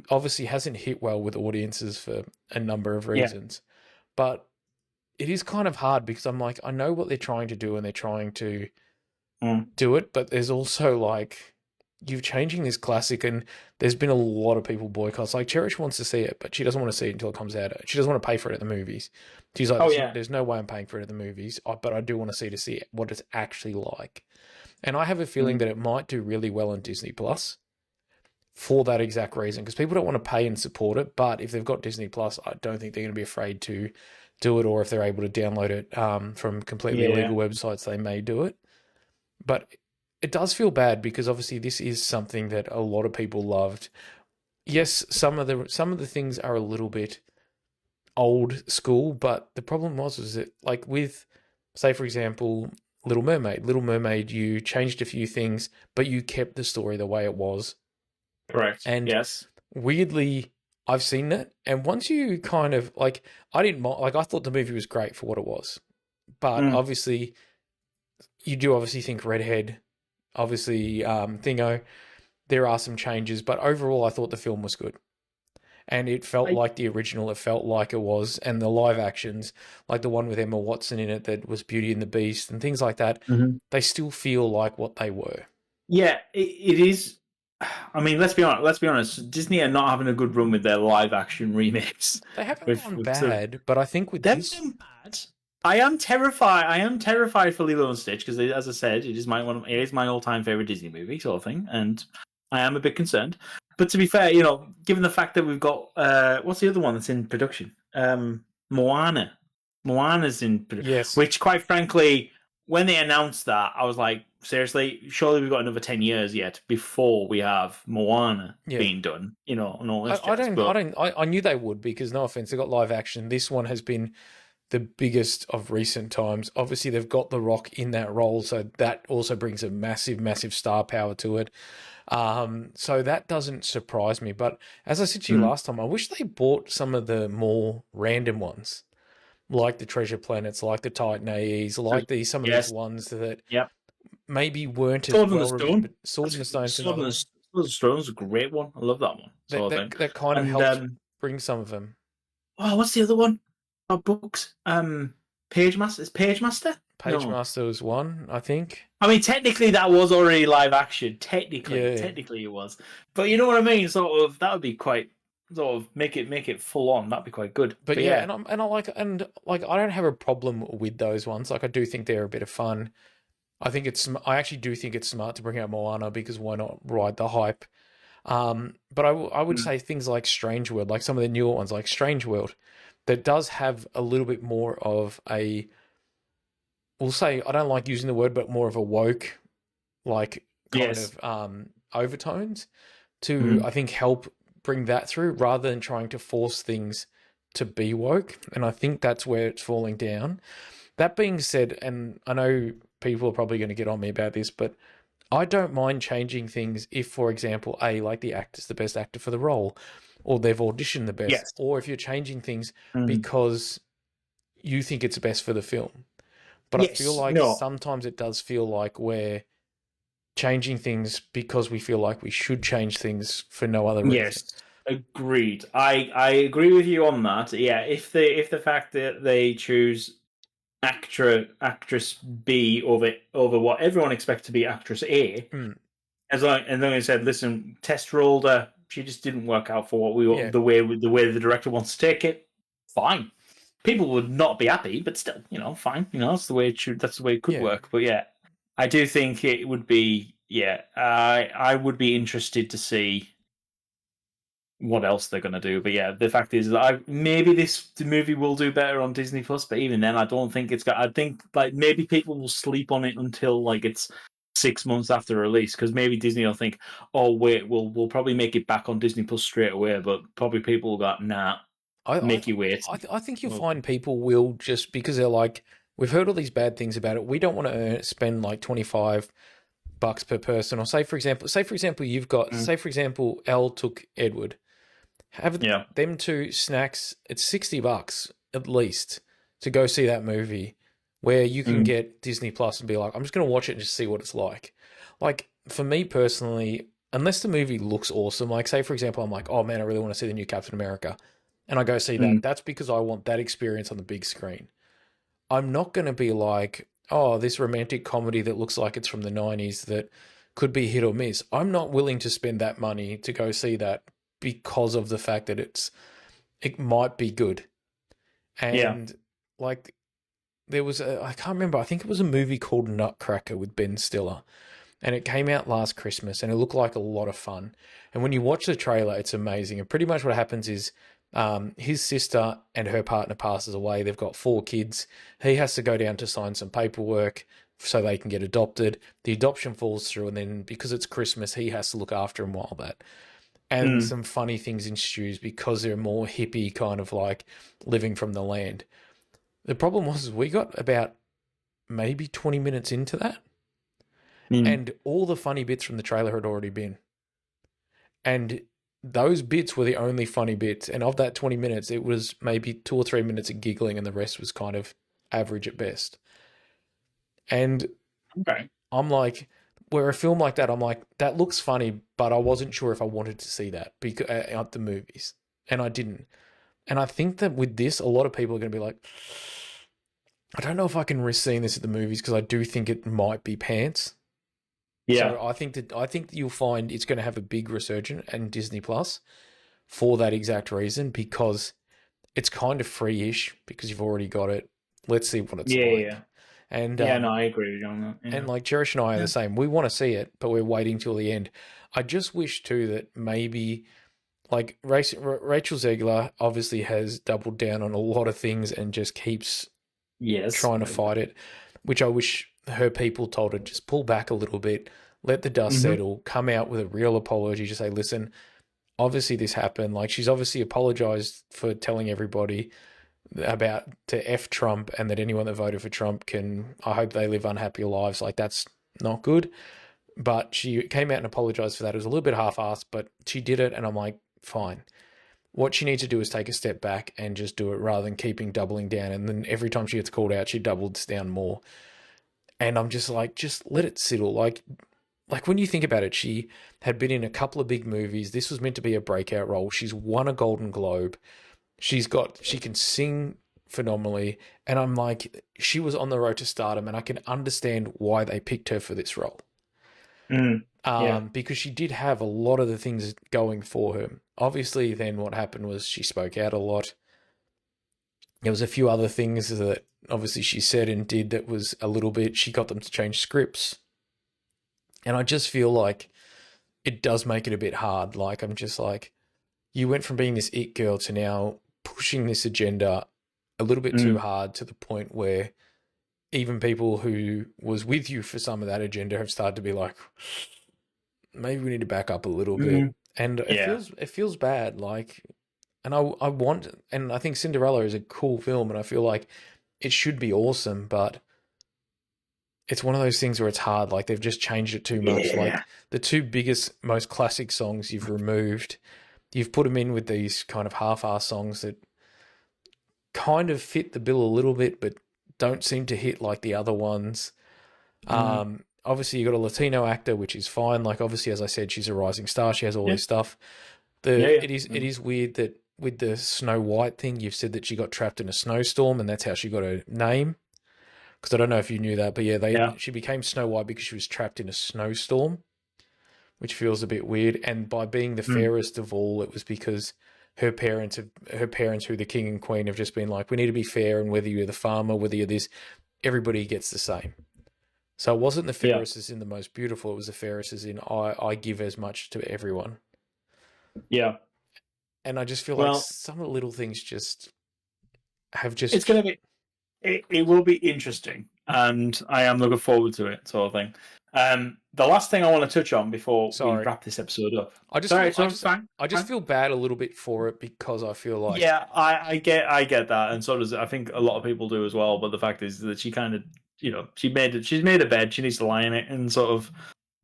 obviously hasn't hit well with audiences for a number of reasons. But it is kind of hard because I'm like, I know what they're trying to do and they're trying to do it, but there's also like, you're changing this classic, and there's been a lot of people boycotts. Like Cherish wants to see it, but she doesn't want to see it until it comes out. She doesn't want to pay for it at the movies. She's like, there's no way I'm paying for it at the movies, but I do want to see what it's actually like. And I have a feeling that it might do really well on Disney Plus for that exact reason, because people don't want to pay and support it. But if they've got Disney Plus, I don't think they're going to be afraid to do it, or if they're able to download it from completely illegal websites, they may do it. But it does feel bad because obviously this is something that a lot of people loved. Yes, some of the things are a little bit old school, but the problem was that like with, say for example, Little Mermaid, you changed a few things, but you kept the story the way it was. Correct. And weirdly, I've seen that, and once you kind of like, I didn't like, I thought the movie was great for what it was, but obviously, you do obviously think redhead, obviously Thingo, there are some changes, but overall, I thought the film was good. And it felt like the original. It felt like it was. And the live actions, like the one with Emma Watson in it that was Beauty and the Beast and things like that, they still feel like what they were. Yeah, it is. I mean, let's be honest. Disney are not having a good run with their live action remakes. They haven't gone bad, but I think with this... bad. I am terrified for Lilo and Stitch because, as I said, it is my all-time favorite Disney movie, sort of thing, and I am a bit concerned. But to be fair, given the fact that we've got what's the other one that's in production? Moana. Moana's in production. Yes. Which, quite frankly, when they announced that, I was like, seriously, surely we've got another 10 years yet before we have Moana being done. And all this. I knew they would, because no offense, they got live action. This one has been the biggest of recent times. Obviously, they've got The Rock in that role, so that also brings a massive, massive star power to it. So that doesn't surprise me. But as I said to you last time, I wish they bought some of the more random ones, like the Treasure Planets, like the Titan AEs, like some of these ones that maybe weren't as well remembered. Sword in the Stone. Sword in the Stone is a great one. I love that one. That kind of helps bring some of them. Oh, what's the other one? Books. Pagemaster. Is Pagemaster? Pagemaster was one, I think. I mean, technically that was already live action. Technically it was. But you know what I mean? Sort of, that would be quite sort of make it full on. That'd be quite good. But But yeah, yeah, and I don't have a problem with those ones. Like I do think they're a bit of fun. I actually do think it's smart to bring out Moana because why not ride the hype? But I would Mm. say things like Strange World, like some of the newer ones, like Strange World, that does have a little bit more of a, we'll say, I don't like using the word, but more of a woke, like kind Yes. of overtones to, Mm. I think, help bring that through rather than trying to force things to be woke. And I think that's where it's falling down. That being said, and I know people are probably going to get on me about this, but I don't mind changing things if, for example, like the actor's the best actor for the role, or they've auditioned the best, Yes. or if you're changing things Mm. because you think it's best for the film. But I feel Yes. like No. sometimes it does feel like we're changing things because we feel like we should change things for no other reason. Yes. Agreed. I agree with you on that. Yeah. If the fact that they choose actress B over what everyone expects to be actress A, Mm, and then they said, listen, test rolled her. She just didn't work out for what yeah, the way the director wants to take it. Fine. People would not be happy, but still, fine. That's the way it should. That's the way it could yeah. work. But yeah, I do think it would be. Yeah, I would be interested to see what else they're going to do. But yeah, the fact is that maybe the movie will do better on Disney Plus, but even then, I don't think it's got. I think like maybe people will sleep on it until like it's 6 months after release, because maybe Disney will think, oh wait, we'll probably make it back on Disney Plus straight away, but probably people will go, nah, I, I, make you wait. I think you'll Well, find people will just because they're like, we've heard all these bad things about it. We don't want to spend like $25 per person. Or say for example, you've got, mm, say for example, Elle took Edward. Have yeah, them two snacks. It's $60 at least to go see that movie, where you can mm, get Disney Plus and be like, I'm just going to watch it and just see what it's like. Like for me personally, unless the movie looks awesome, like say for example, I'm like, oh man, I really want to see the new Captain America, and I go see that. mm, That's because I want that experience on the big screen. I'm not going to be like, oh, this romantic comedy that looks like it's from the 90s that could be hit or miss. I'm not willing to spend that money to go see that because of the fact that it might be good. yeah, And like there was I can't remember, I think it was a movie called Nutcracker with Ben Stiller. And it came out last Christmas and it looked like a lot of fun. And when you watch the trailer, it's amazing. And pretty much what happens is his sister and her partner passes away. They've got 4 kids. He has to go down to sign some paperwork so they can get adopted. The adoption falls through, and then because it's Christmas, he has to look after him while that. And mm, some funny things ensues because they're more hippie kind of like living from the land. The problem was we got about maybe 20 minutes into that, mm. and all the funny bits from the trailer had already been. And those bits were the only funny bits. And of that 20 minutes, it was maybe 2 or 3 minutes of giggling, and the rest was kind of average at best. And Okay. I'm like, where a film like that, I'm like, that looks funny, but I wasn't sure if I wanted to see that because at the movies, and I didn't. And I think that with this, a lot of people are going to be like, I don't know if I can risk seeing this at the movies because I do think it might be pants. Yeah. So I think that you'll find it's going to have a big resurgence in Disney Plus for that exact reason, because it's kind of free-ish because you've already got it. Let's see what it's Yeah. Yeah. like. And Yeah. No, I agree with you on that. and Yeah. like Cherish and I are Yeah. the same. We want to see it, but we're waiting till the end. I just wish too that maybe like Rachel Zegler obviously has doubled down on a lot of things and just keeps Yes. trying to fight it, which I wish her people told her just pull back a little bit, let the dust Mm-hmm. settle, come out with a real apology, just say, listen, obviously this happened. Like she's obviously apologized for telling everybody about to F Trump and that anyone that voted for Trump can, I hope they live unhappy lives. Like that's not good. But she came out and apologized for that. It was a little bit half-assed, but she did it. And I'm like, fine. What she needs to do is take a step back and just do it rather than keeping doubling down. And then every time she gets called out, she doubles down more. And I'm just like, just let it settle. Like when you think about it, she had been in a couple of big movies. This was meant to be a breakout role. She's won a Golden Globe. She can sing phenomenally. And I'm like, she was on the road to stardom, and I can understand why they picked her for this role. Yeah. because she did have a lot of the things going for her. Obviously, then what happened was she spoke out a lot. There was a few other things that obviously she said and did that was a little bit, she got them to change scripts. And I just feel like it does make it a bit hard. Like, I'm just like, you went from being this it girl to now pushing this agenda a little bit too hard to the point where even people who was with you for some of that agenda have started to be like, maybe we need to back up a little bit. And it feels bad. Like, and I want, and I think Cinderella is a cool film, and I feel like it should be awesome, but it's one of those things where it's hard. Like, they've just changed it too much. Yeah. Like, the two biggest, most classic songs you've removed, you've put them in with these kind of half-ass songs that kind of fit the bill a little bit, but don't seem to hit like the other ones. Obviously, you got a Latino actor, which is fine. Like, obviously, as I said, she's a rising star. She has all this stuff. It is weird that with the Snow White thing, you've said that she got trapped in a snowstorm, and that's how she got her name. Because I don't know if you knew that, but she became Snow White because she was trapped in a snowstorm, which feels a bit weird. And by being the fairest of all, it was because her parents, who the king and queen, have just been like, we need to be fair, and whether you're the farmer, whether you're this, everybody gets the same. So it wasn't the fairest as in the most beautiful, it was the fairest as in I give as much to everyone. Yeah. And I just feel like some of the little things just have just... It's going to be... It will be interesting, and I am looking forward to it, sort of thing. The last thing I want to touch on before we wrap this episode up. I just feel bad a little bit for it because I feel like... Yeah, I get that, and so does I think a lot of people do as well. But the fact is that she kind of, she's made a bed. She needs to lie in it and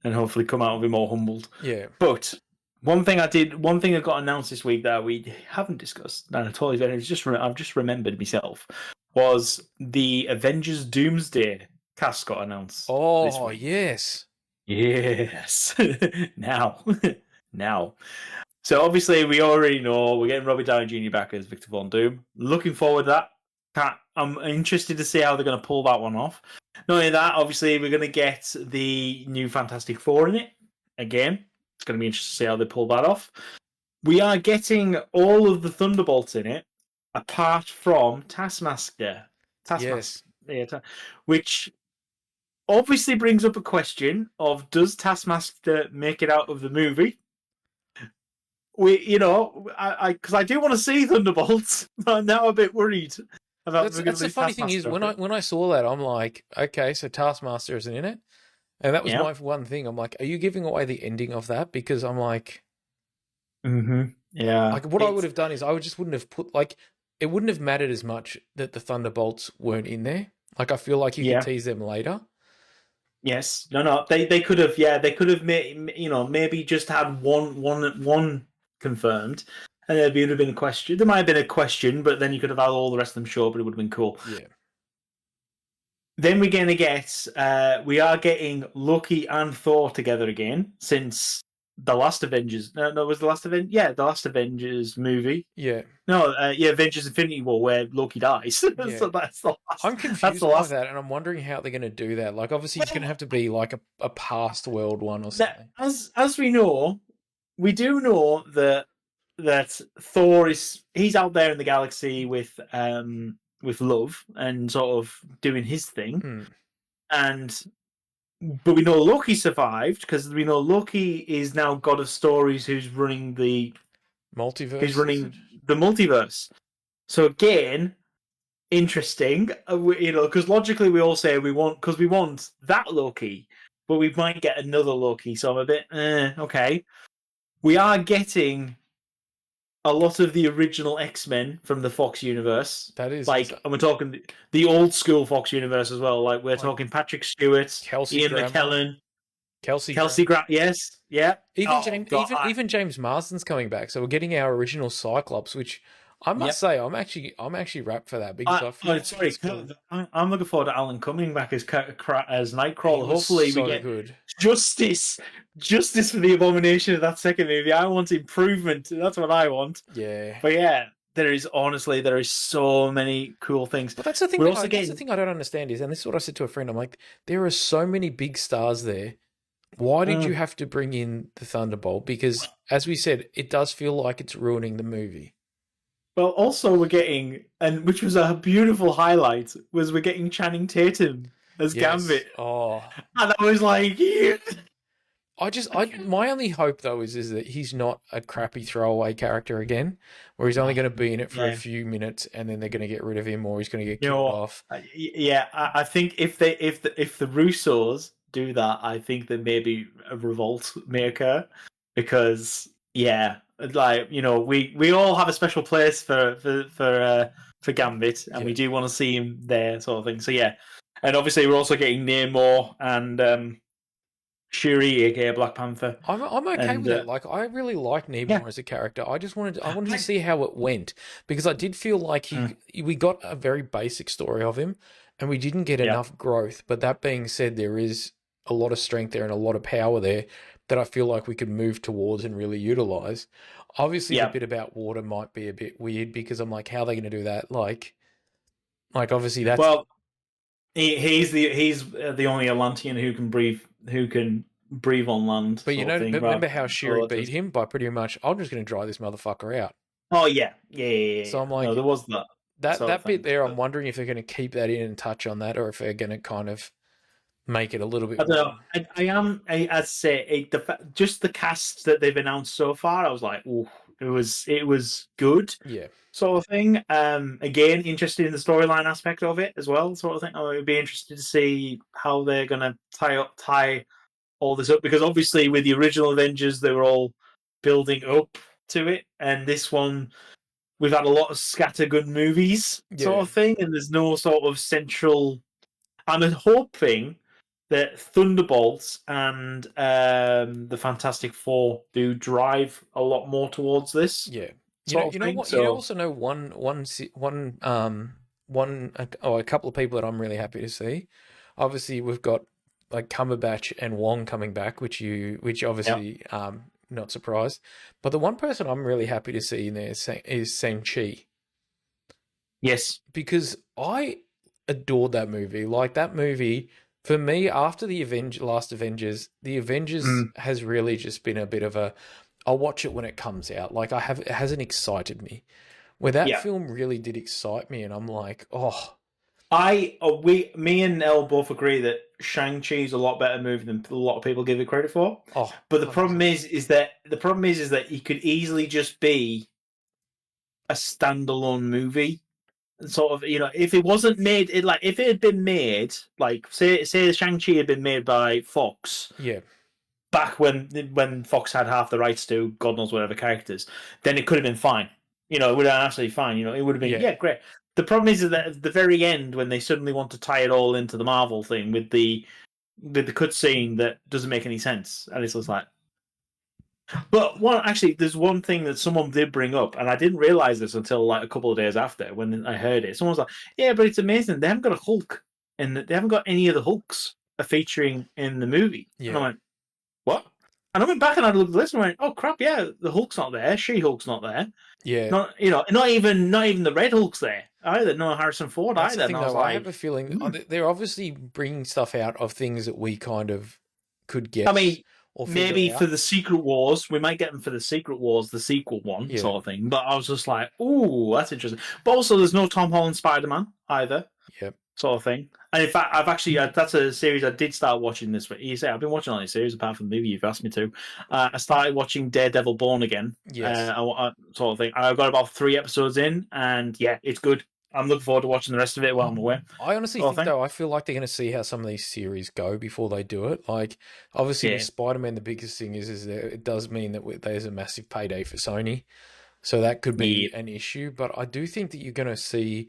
and hopefully come out of it more humbled. Yeah. But one thing that got announced this week that we haven't discussed, and I've just remembered myself, was the Avengers Doomsday cast got announced. Oh, yes. Yes. Now. So obviously we already know we're getting Robert Downey Jr. back as Victor Von Doom. Looking forward to that. I'm interested to see how they're going to pull that one off. Not only that, obviously we're going to get the new Fantastic Four in it. Again, it's going to be interesting to see how they pull that off. We are getting all of the Thunderbolts in it, apart from Taskmaster. Yes. Which obviously brings up a question of, does Taskmaster make it out of the movie? Because I do want to see Thunderbolts, but I'm now a bit worried about. That's the funny thing is when I saw that, I'm like, okay, so Taskmaster isn't in it, and that was my one thing. I'm like, are you giving away the ending of that? Because I'm like, yeah. Like, what I would have done is I just wouldn't have put, like, it wouldn't have mattered as much that the Thunderbolts weren't in there. Like, I feel like you could tease them later. Yes. No. They could have. Yeah, they could have made. Maybe just had one confirmed, and there would have been a question. There might have been a question, but then you could have had all the rest of them show. But it would have been cool. Yeah. Then we're gonna get. We are getting Loki and Thor together again since the last Avengers. No, it was the last Avengers. Yeah, the last Avengers movie. Yeah. No, Avengers: Infinity War, where Loki dies. Yeah. So that's the last. I'm confused by that, and I'm wondering how they're going to do that. Like, obviously, it's going to have to be like a past world one or something. As we know, we do know that Thor he's out there in the galaxy with love and sort of doing his thing, but we know Loki survived because we know Loki is now God of Stories, who's running the multiverse. He's running the multiverse. So again, interesting, because logically we all say we want that Loki, but we might get another Loki. So I'm a bit okay. We are getting a lot of the original X-Men from the Fox universe. That is and we're talking the old school Fox universe as well. Like we're talking Patrick Stewart, Ian McKellen, Kelsey Grammer. Yes, yeah. Even James Marsden's coming back, so we're getting our original Cyclops, which I must say I'm actually wrapped for that because I feel cool. I'm looking forward to Alan coming back as Nightcrawler. Hopefully we get good justice for the abomination of that second movie. I want improvement. That's what I want. Yeah. But yeah, there is so many cool things. But that's the thing. That's the thing I don't understand is, and this is what I said to a friend. I'm like, there are so many big stars there. Why did you Mm. have to bring in the Thunderbolt? Because, as we said, it does feel like it's ruining the movie. Well, also we're getting, and which was a beautiful highlight, was we're getting Channing Tatum as Yes. Gambit, Oh, and I was like, yeah. my only hope though is that he's not a crappy throwaway character again, where he's only going to be in it for a Yeah. few minutes and then they're going to get rid of him or he's going to get You killed know, off. yeah, I think if the Russos do that, I think that maybe a revolt may occur, because yeah, like we all have a special place for Gambit, and Yeah. we do want to see him there, sort of thing. So yeah, and obviously we're also getting Namor and Shuri, aka Black Panther, I'm okay and with that. Like, I really like yeah, Namor as a character. I wanted to see how it went because I did feel like mm, we got a very basic story of him, and we didn't get yeah, enough growth. But that being said, there is a lot of strength there and a lot of power there that I feel like we could move towards and really utilize. Obviously, the yeah. bit about water might be a bit weird because I'm like, how are they going to do that? Like obviously that's. Well, he's the only Atlantean who can breathe on land, But sort of thing. but Rather remember how than Shuri oh, beat just him by pretty much, I'm just going to dry this motherfucker out. oh yeah. So I'm No, like, there was that sort of that bit thing. there, I'm But wondering if they're going to keep that in and touch on that, or if they're going to kind of make it a little I bit don't know. more. I'd say just the cast that they've announced so far. I was like, oh, it was good, Yeah, sort of thing. Again, interested in the storyline aspect of it as well, sort of thing. I would be interested to see how they're gonna tie all this up, because obviously with the original Avengers they were all building up to it, and this one we've had a lot of scattergun movies, sort yeah, of thing, and there's no sort of central. I'm hoping that Thunderbolts and the Fantastic Four do drive a lot more towards this yeah. sort of You know thing. what? You So also know a couple of people that I'm really happy to see. Obviously, we've got like Cumberbatch and Wong coming back, which yeah, obviously not surprised. But the one person I'm really happy to see in there is Shang-Chi, yes, because I adored that movie. Like that movie, for me, after the last Avengers, the Avengers mm, has really just been a bit of a. I'll watch it when it comes out. Like it hasn't excited me. Where that yeah. film really did excite me, and I'm like, oh, Me and Elle both agree that Shang Chi is a lot better movie than a lot of people give it credit for. oh, But the problem 100%. is that he could easily just be a standalone movie. Sort of, if it wasn't made, if it had been made, like say Shang Chi had been made by Fox Yeah, back when Fox had half the rights to God knows whatever characters, then it could have been fine. It would have been absolutely fine. It would have been, yeah, yeah, great. The problem is that at the very end, when they suddenly want to tie it all into the Marvel thing with the cutscene that doesn't make any sense, and it's just like. But there's one thing that someone did bring up, and I didn't realize this until like a couple of days after when I heard it. Someone was like, "Yeah, but it's amazing. They haven't got a Hulk, and they haven't got any of the Hulks featuring in the movie." And I yeah, went, "What?" And I went back and I looked at this and went, "Oh crap! Yeah, the Hulk's not there. She-Hulk's not there. yeah. Not even the Red Hulk's there either. No Harrison Ford That's the either." And thing, I was though. I have like, a feeling hmm. they're obviously bringing stuff out of things that we kind of could I guess mean, or figure maybe for out. the Secret Wars, we might get them for the Secret Wars, the sequel one, Yeah, sort of thing. But I was just like, ooh, that's interesting. But also, there's no Tom Holland Spider Man either, yeah, sort of thing. And in fact, I've actually, that's a series I did start watching this week. You say, I've been watching all these series apart from the movie you've asked me to. I started watching Daredevil Born Again, yes. sort of thing. I've got about 3 episodes in, and yeah, it's good. I'm looking forward to watching the rest of it while I'm away, I honestly sort of think thing. though, I feel like they're going to see how some of these series go before they do it. Like, obviously with Yeah. Spider-Man, the biggest thing is that it does mean that there's a massive payday for Sony, so that could Yeah. be an issue. But I do think that you're going to see,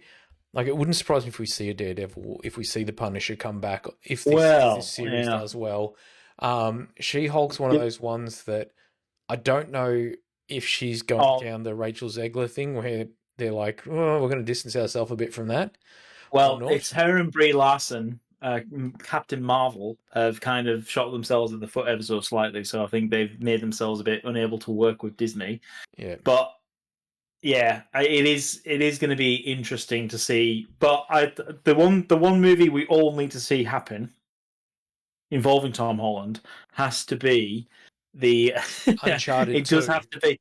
like, it wouldn't surprise me if we see a Daredevil, if we see the Punisher come back, if this Well, series yeah. does well. She-Hulk's one of those ones that I don't know if she's going Oh, down the Rachel Zegler thing where they're like, oh, we're going to distance ourselves a bit from that or well, not. it's her and Brie Larson, Captain Marvel, have kind of shot themselves in the foot ever so slightly. So I think they've made themselves a bit unable to work with Disney. Yeah. But yeah, it is going to be interesting to see. But the one movie we all need to see happen involving Tom Holland has to be the. Uncharted It does 2. have to be.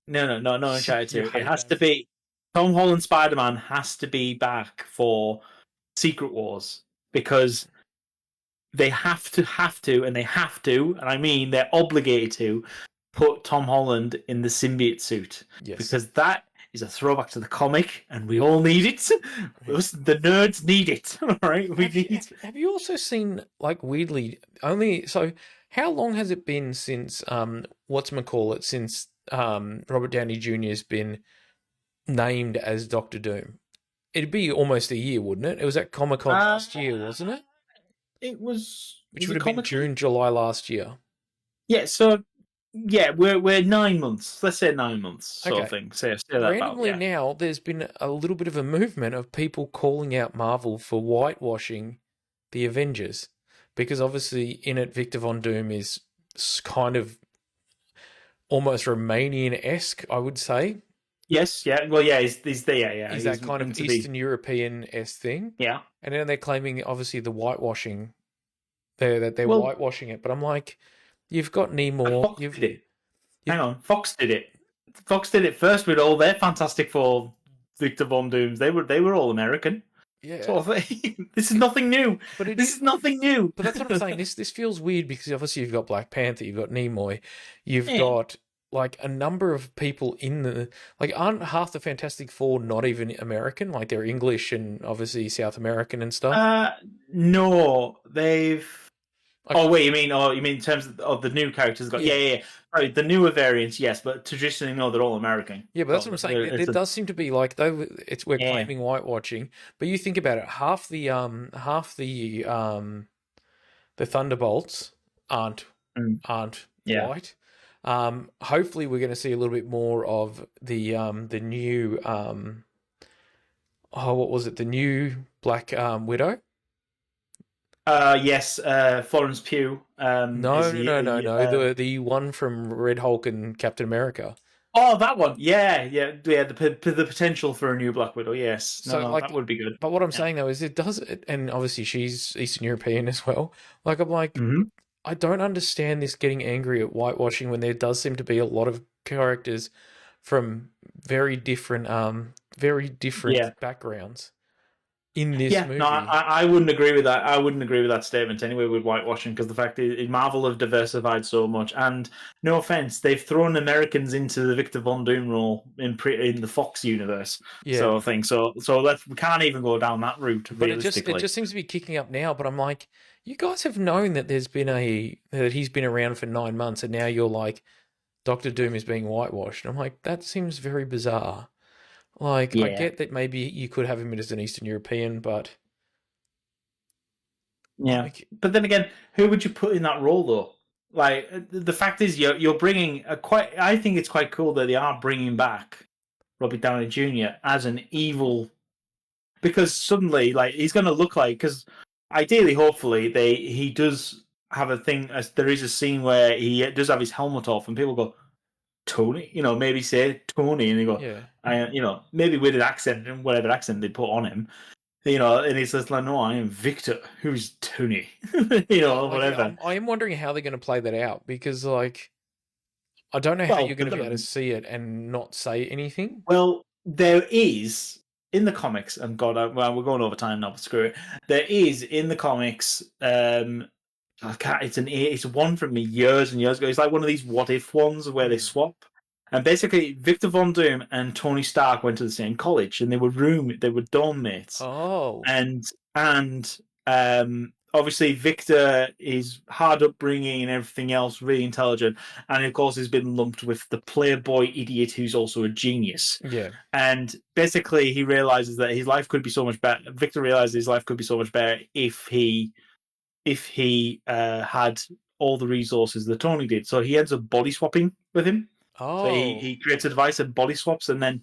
No, Uncharted You 2. It hate has that. to be. Tom Holland Spider-Man has to be back for Secret Wars because they have to, and I mean they're obligated to put Tom Holland in the symbiote suit Yes. because that is a throwback to the comic, and we all need it. Us, the nerds need it. All right, Have you also seen, like, weirdly, only so how long has it been since whatchamacallit, since Robert Downey Jr. has been named as Doctor Doom? It'd be almost a year, wouldn't it? It was at Comic-Con last year, wasn't it? It was. Which Was would it have been Comic Con? June, July last year. Yeah. So yeah, we're 9 months. Let's say 9 months, sort of Okay. thing. Say that about Randomly now, there's been a little bit of a movement of people calling out Marvel for whitewashing the Avengers, because obviously in it, Victor Von Doom is kind of almost Romanian-esque, I would say. Yes. Yeah. Well, yeah. He's there. Yeah. He's that kind of into Eastern European-esque thing. Yeah. And then they're claiming, obviously, the whitewashing, that they're Well, whitewashing it. But I'm like, you've got Namor. Fox did it. Hang on, Fox did it. Fox did it first with all their Fantastic Four Victor Von Dooms. They were all American. Yeah. Sort of thing. This is nothing new. This is nothing new. But that's what I'm saying. This feels weird because obviously you've got Black Panther, you've got Nimoy, you've got like a number of people in the, like, aren't half the Fantastic Four not even American? Like, they're English and obviously South American and stuff. No, they've. Okay. Oh wait, you mean in terms of the new characters? Yeah. Right, the newer variants, yes, but traditionally, no, they're all American. Yeah, but that's what I'm saying. There does seem to be, like, though we're claiming whitewashing, but you think about it, half the Thunderbolts aren't white. Hopefully we're going to see a little bit more of the new what was it? The new Black Widow? Yes, Florence Pugh. No. The one from Red Hulk and Captain America. Oh, that one. Yeah. The potential for a new Black Widow. Yes. So, like, that would be good. But what I'm saying though is it does, and obviously she's Eastern European as well. Like, I'm like, I don't understand this getting angry at whitewashing when there does seem to be a lot of characters from very different backgrounds in this movie. No, I wouldn't agree with that. I wouldn't agree with that statement anyway with whitewashing, because the fact is Marvel have diversified so much, and no offense, they've thrown Americans into the Victor Von Doom role in the Fox universe. So I think so we can't even go down that route. But it just seems to be kicking up now. But I'm like, you guys have known that that he's been around for 9 months, and now you're like, Doctor Doom is being whitewashed. And I'm like, that seems very bizarre. Like, I get that maybe you could have him as an Eastern European, but but then again, who would you put in that role though? Like, the fact is, you're bringing I think it's quite cool that they are bringing back Robert Downey Jr. as an evil, because suddenly, like, he's going to look like, because ideally, hopefully, he does have a thing. There is a scene where he does have his helmet off, and people go, Tony, maybe say Tony, and they go, maybe with an accent and whatever accent they put on him, and he says, like, no, I am Victor, who's Tony, whatever. I am wondering how they're going to play that out, because, like, I don't know how you're going to be able to see it and not say anything. Well, there is in the comics, and God, we're going over time now, but screw it. There is in the comics, it's one from me years and years ago. It's like one of these what if ones where they swap. And basically, Victor Von Doom and Tony Stark went to the same college, and they were dorm mates. Oh, and obviously Victor is hard upbringing and everything else, really intelligent, and of course he's been lumped with the playboy idiot who's also a genius. Yeah. And basically, he realizes that his life could be so much better. Victor realizes his life could be so much better if he had all the resources that Tony did. So he ends up body swapping with him. Oh. So he creates a device of body swaps, and then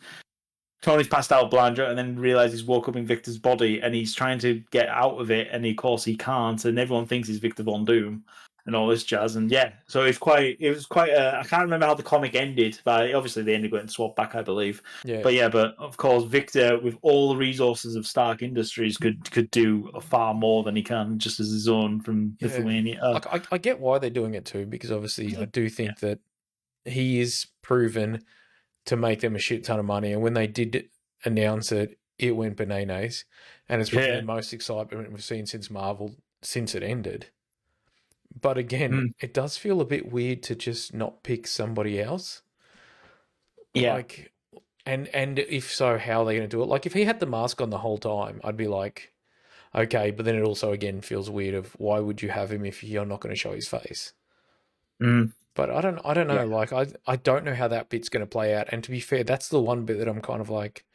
Tony's passed out blind, and then realizes he's woke up in Victor's body, and he's trying to get out of it, and of course he can't, and everyone thinks he's Victor Von Doom. and all this jazz. And yeah, so it was quite. I can't remember how the comic ended, but obviously they ended up getting swapped back, I believe. Yeah. But of course, Victor, with all the resources of Stark Industries, could do far more than he can just as his own from Lithuania. Like I get why they're doing it too, because obviously I do think that he is proven to make them a shit ton of money, and when they did announce it, it went bananas, and it's probably the most excitement we've seen since Marvel since it ended. But again, it does feel a bit weird to just not pick somebody else. Yeah. Like, and if so, how are they going to do it? Like, if he had the mask on the whole time, I'd be like, okay, but then it also again feels weird of why would you have him if you're not going to show his face? But I don't know. Yeah. Like, I don't know how that bit's going to play out. And to be fair, that's the one bit that I'm kind of like,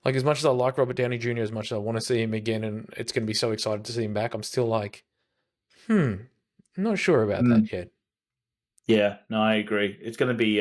Like, as much as I like Robert Downey Jr., as much as I want to see him again, and it's going to be so excited to see him back, I'm still like, I'm not sure about that yet. Yeah, no, I agree. It's going to be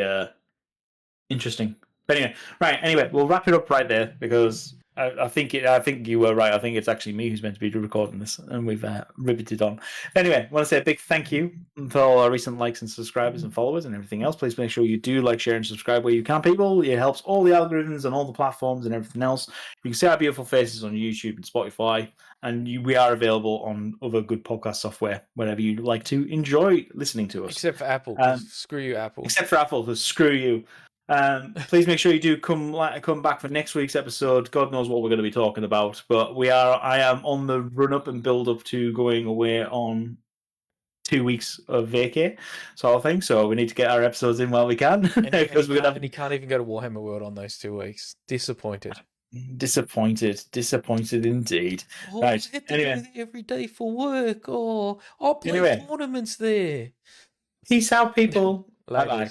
interesting. But anyway, right. Anyway, we'll wrap it up right there because I think you were right. I think it's actually me who's meant to be recording this, and we've riveted on. Anyway, I want to say a big thank you for all our recent likes and subscribers and followers and everything else. Please make sure you do like, share, and subscribe where you can, people. It helps all the algorithms and all the platforms and everything else. You can see our beautiful faces on YouTube and Spotify, and we are available on other good podcast software whenever you like to enjoy listening to us. Except for Apple. 'Cause screw you, Apple. Except for Apple, because screw you. Please make sure you do come back for next week's episode. God knows what we're going to be talking about, but I am on the run up and build up to going away on 2 weeks of vacay sort of thing. So we need to get our episodes in while we can, because we're gonna. And he can't even go to Warhammer World on those 2 weeks. Disappointed indeed. Oh, Right. I get to go there every day for work. Oh, I'll play tournaments there. Peace out, people. Bye bye.